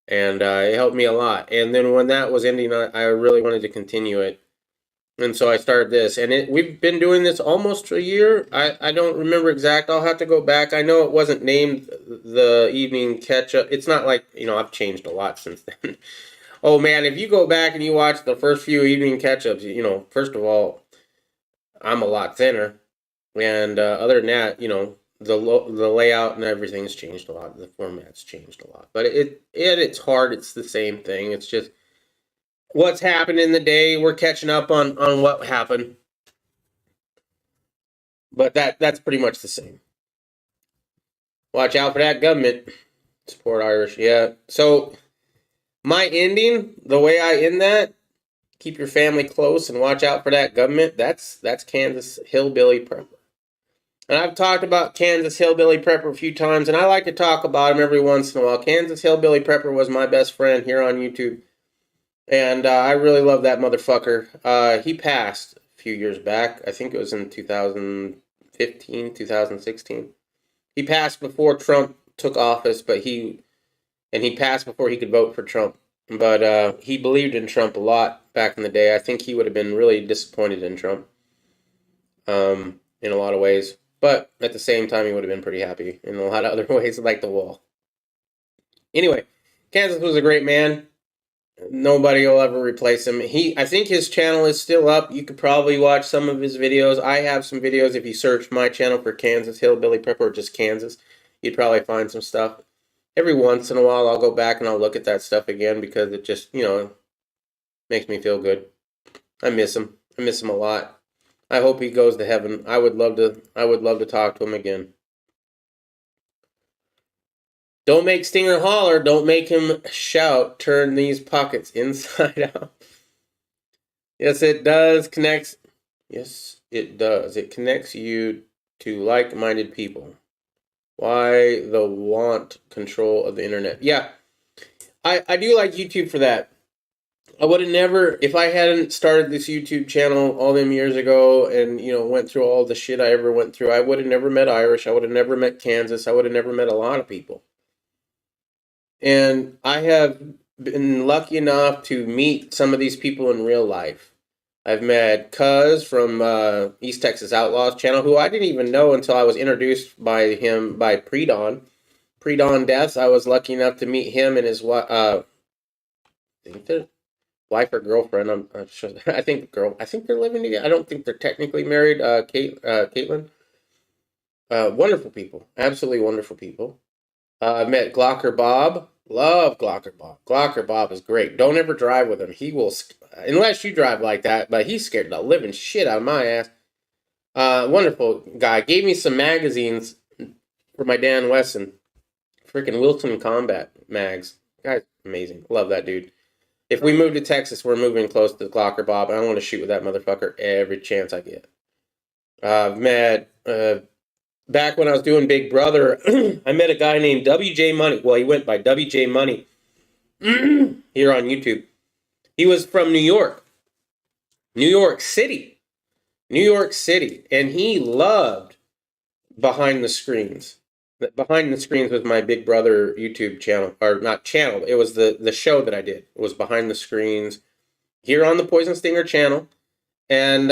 Speaker 3: And it helped me a lot. And then when that was ending, I really wanted to continue it. And so I started this. And we've been doing this almost a year. I don't remember exact. I'll have to go back. I know it wasn't named the evening catch-up. It's not like, I've changed a lot since then. Oh, man, if you go back and you watch the first few evening catch-ups, first of all, I'm a lot thinner. And other than that, the layout and everything's changed a lot. The format's changed a lot. But at its heart, it's the same thing. It's just what's happened in the day. We're catching up on what happened. But that's pretty much the same. Watch out for that government. Support Irish. Yeah. So my ending, the way I end that, keep your family close and watch out for that government. That's Kansas Hillbilly Prepper. And I've talked about Kansas Hillbilly Prepper a few times, and I like to talk about him every once in a while. Kansas Hillbilly Prepper was my best friend here on YouTube, and I really love that motherfucker. He passed a few years back. I think it was in 2015, 2016. He passed before Trump took office, and he passed before he could vote for Trump. But he believed in Trump a lot back in the day. I think he would have been really disappointed in Trump in a lot of ways. But at the same time, he would have been pretty happy in a lot of other ways, like the wall. Anyway, Kansas was a great man. Nobody will ever replace him. I think his channel is still up. You could probably watch some of his videos. I have some videos. If you search my channel for Kansas Hillbilly Prepper or just Kansas, you'd probably find some stuff. Every once in a while, I'll go back and I'll look at that stuff again because it just, makes me feel good. I miss him. I miss him a lot. I hope he goes to heaven. I would love to talk to him again. Don't make Stinger holler. Don't make him shout. Turn these pockets inside out. Yes, it does. Yes, it does. It connects you to like-minded people. Why the want control of the internet? Yeah, I do like YouTube for that. I would have never, if I hadn't started this YouTube channel all them years ago and, went through all the shit I ever went through, I would have never met Irish. I would have never met Kansas. I would have never met a lot of people. And I have been lucky enough to meet some of these people in real life. I've met Cuz from East Texas Outlaws channel, who I didn't even know until I was introduced by him by Pre-Dawn. Pre-Dawn Deaths, I was lucky enough to meet him and his wife or girlfriend. I'm not sure. I think they're living together. I don't think they're technically married. Caitlin. Wonderful people. Absolutely wonderful people. I met Glocker Bob. Love Glocker Bob. Glocker Bob is great. Don't ever drive with him. He will, unless you drive like that, but he's scared the living shit out of my ass. Wonderful guy. Gave me some magazines for my Dan Wesson. Freaking Wilton Combat mags. Guy's amazing. Love that dude. If we move to Texas, we're moving close to Glocker Bob. I want to shoot with that motherfucker every chance I get. Met, back when I was doing Big Brother, I met a guy named WJ Money. Well, he went by WJ Money here on YouTube. He was from New York City, and he loved Behind the Screens. Behind the Screens was my Big Brother YouTube channel, or not channel. It was the show that I did. It was Behind the Screens here on the Poison Stinger channel, and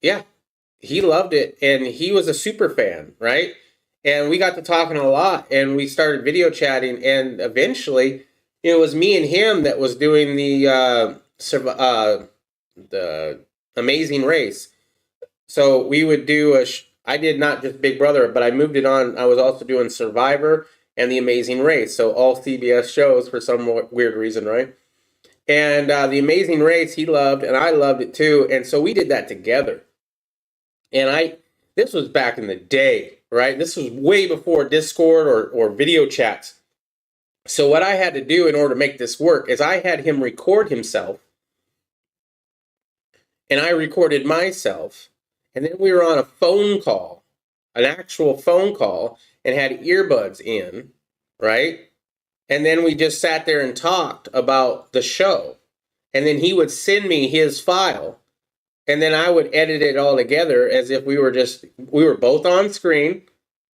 Speaker 3: yeah. He loved it, and he was a super fan, right? And we got to talking a lot, and we started video chatting, and eventually, it was me and him that was doing the Amazing Race. So we would do I did not just Big Brother, but I moved it on. I was also doing Survivor and the Amazing Race, so all CBS shows for some weird reason, right? And the Amazing Race he loved, and I loved it too, and so we did that together. And this was back in the day, right? This was way before Discord or video chats. So what I had to do in order to make this work is I had him record himself, and I recorded myself, and then we were on a phone call, an actual phone call, and had earbuds in, right? And then we just sat there and talked about the show. And then he would send me his file. And then I would edit it all together as if we were both on screen,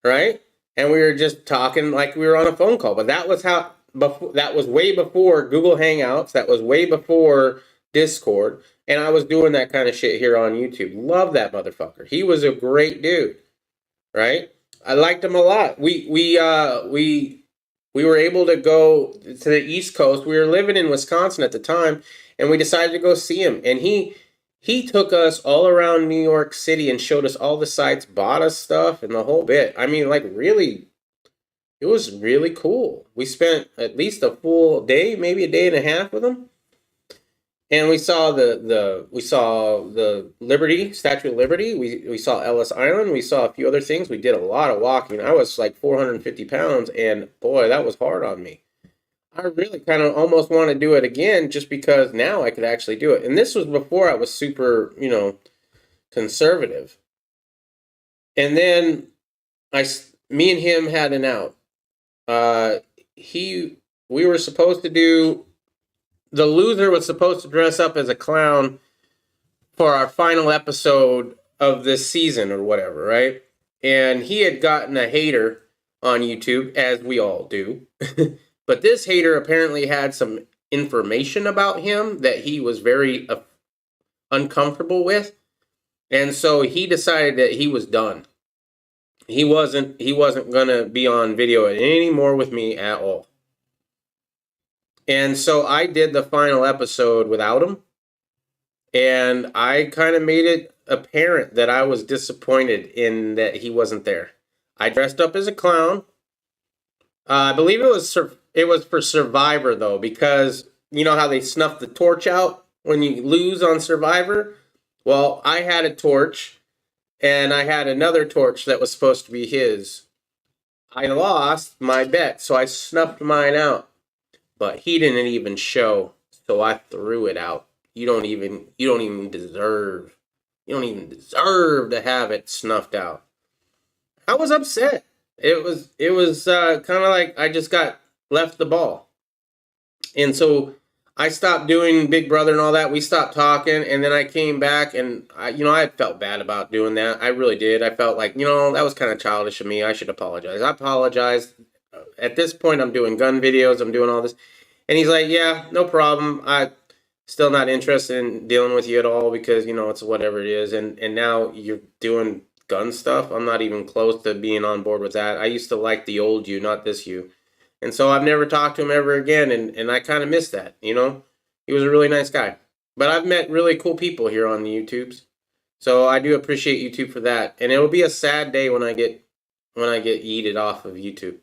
Speaker 3: right? And we were just talking like we were on a phone call. But that was that was way before Google Hangouts. That was way before Discord. And I was doing that kind of shit here on YouTube. Love that motherfucker. He was a great dude, right? I liked him a lot. We were able to go to the East Coast. We were living in Wisconsin at the time, and we decided to go see him. And he took us all around New York City and showed us all the sites, bought us stuff, and the whole bit. I mean, like, really, it was really cool. We spent at least a full day, maybe a day and a half with him. And we saw the Liberty, Statue of Liberty. We saw Ellis Island. We saw a few other things. We did a lot of walking. I was like 450 pounds, and boy, that was hard on me. I really kind of almost want to do it again just because now I could actually do it. And this was before I was super, conservative. And then me and him had an out. We were supposed to do, the loser was supposed to dress up as a clown for our final episode of this season or whatever, right? And he had gotten a hater on YouTube, as we all do. But this hater apparently had some information about him that he was very uncomfortable with. And so he decided that he was done. He wasn't going to be on video anymore with me at all. And so I did the final episode without him. And I kind of made it apparent that I was disappointed in that he wasn't there. I dressed up as a clown. I believe it was for Survivor, though, because you know how they snuff the torch out when you lose on Survivor? Well, I had a torch, and I had another torch that was supposed to be his. I lost my bet, so I snuffed mine out. But he didn't even show, so I threw it out. You don't even deserve to have it snuffed out. I was upset. It was kind of like I just got left the ball. And so I stopped doing Big Brother and all that. We stopped talking, and then I came back, and I felt bad about doing that. I really did. I felt like, that was kind of childish of me. I should apologize. I apologized. At this point, I'm doing gun videos. I'm doing all this. And he's like, yeah, no problem. I'm still not interested in dealing with you at all because, it's whatever it is. And now you're doing gun stuff. I'm not even close to being on board with that. I used to like the old you, not this you. And so I've never talked to him ever again, and I kind of miss that, He was a really nice guy. But I've met really cool people here on the YouTubes. So I do appreciate YouTube for that. And it'll be a sad day when I get yeeted off of YouTube.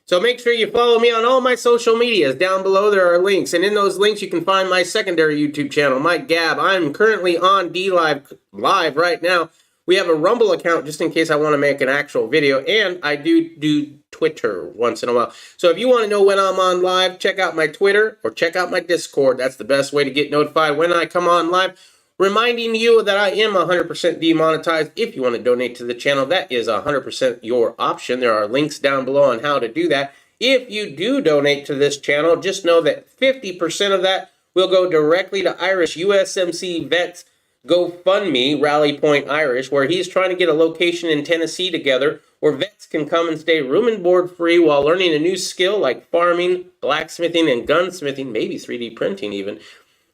Speaker 3: So make sure you follow me on all my social medias. Down below there are links, and in those links you can find my secondary YouTube channel, my Gab. I'm currently on DLive live right now. We have a Rumble account just in case I want to make an actual video, and I do Twitter once in a while. So if you want to know when I'm on live, check out my Twitter or check out my Discord. That's the best way to get notified when I come on live. Reminding you that I am 100% demonetized. If you want to donate to the channel, that is 100% your option. There are links down below on how to do that. If you do donate to this channel, just know that 50% of that will go directly to Irish USMC Vets GoFundMe, Rally Point Irish, where he's trying to get a location in Tennessee together where vets can come and stay room and board free while learning a new skill like farming, blacksmithing, and gunsmithing, maybe 3D printing even.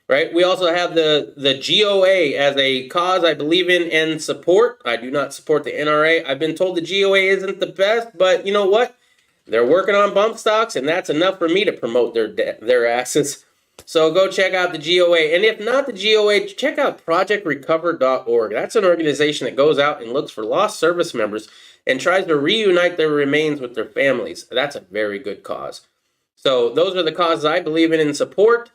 Speaker 3: Right? We also have the GOA as a cause I believe in and support. I do not support the NRA. I've been told the GOA isn't the best, but you know what? They're working on bump stocks, and that's enough for me to promote their asses. So go check out the GOA. And if not the GOA, check out projectrecover.org. That's an organization that goes out and looks for lost service members and tries to reunite their remains with their families. That's a very good cause. So those are the causes I believe in and support.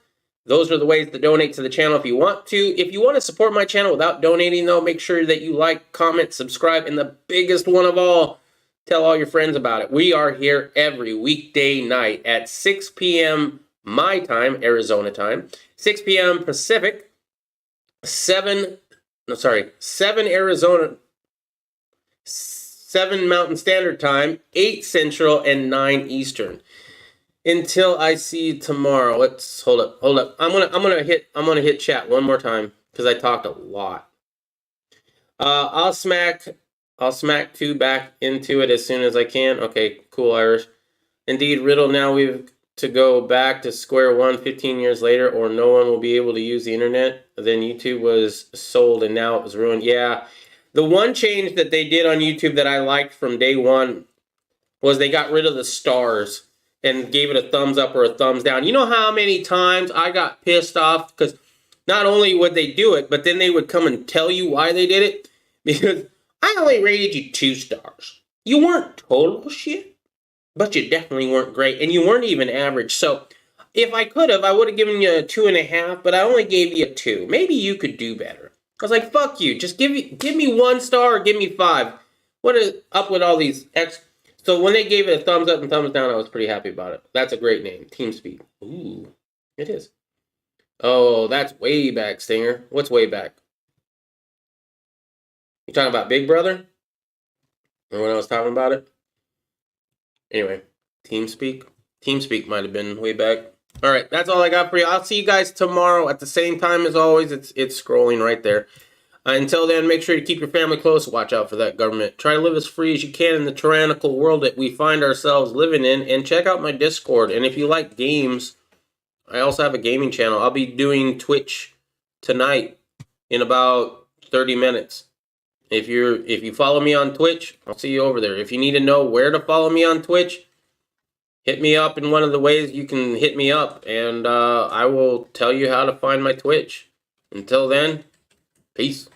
Speaker 3: Those are the ways to donate to the channel if you want to. If you want to support my channel without donating, though, make sure that you like, comment, subscribe, and the biggest one of all, tell all your friends about it. We are here every weekday night at 6 p.m. my time, Arizona time, 6 p.m. Pacific, 7 Arizona, 7 Mountain Standard Time, 8 Central, and 9 Eastern. Until I see you tomorrow. Let's hold up. I'm gonna hit chat one more time because I talked a lot. I'll smack 2 back into it as soon as I can. Okay, cool, Irish. Indeed, Riddle. Now we've to go back to square one 15 years later, or no one will be able to use the internet. Then YouTube was sold and now it was ruined. Yeah, the one change that they did on YouTube that I liked from day one was they got rid of the stars and gave it a thumbs up or a thumbs down. You know how many times I got pissed off because not only would they do it, but then they would come and tell you why they did it. Because I only rated you 2 stars. You weren't total shit, but you definitely weren't great, and you weren't even average. So if I could have, I would have given you a 2.5, but I only gave you a 2. Maybe you could do better. I was like, fuck you. Just give me 1 star or give me 5. What is up with all these X? So when they gave it a thumbs up and thumbs down, I was pretty happy about it. That's a great name, TeamSpeak. Ooh, it is. Oh, that's way back, Stinger. What's way back? You talking about Big Brother? Or when I was talking about it? Anyway, TeamSpeak. TeamSpeak might have been way back. All right, that's all I got for you. I'll see you guys tomorrow at the same time as always. It's scrolling right there. Until then, make sure to keep your family close. Watch out for that government. Try to live as free as you can in the tyrannical world that we find ourselves living in. And check out my Discord. And if you like games, I also have a gaming channel. I'll be doing Twitch tonight in about 30 minutes. If you follow me on Twitch, I'll see you over there. If you need to know where to follow me on Twitch, hit me up in one of the ways you can hit me up, and I will tell you how to find my Twitch. Until then, peace.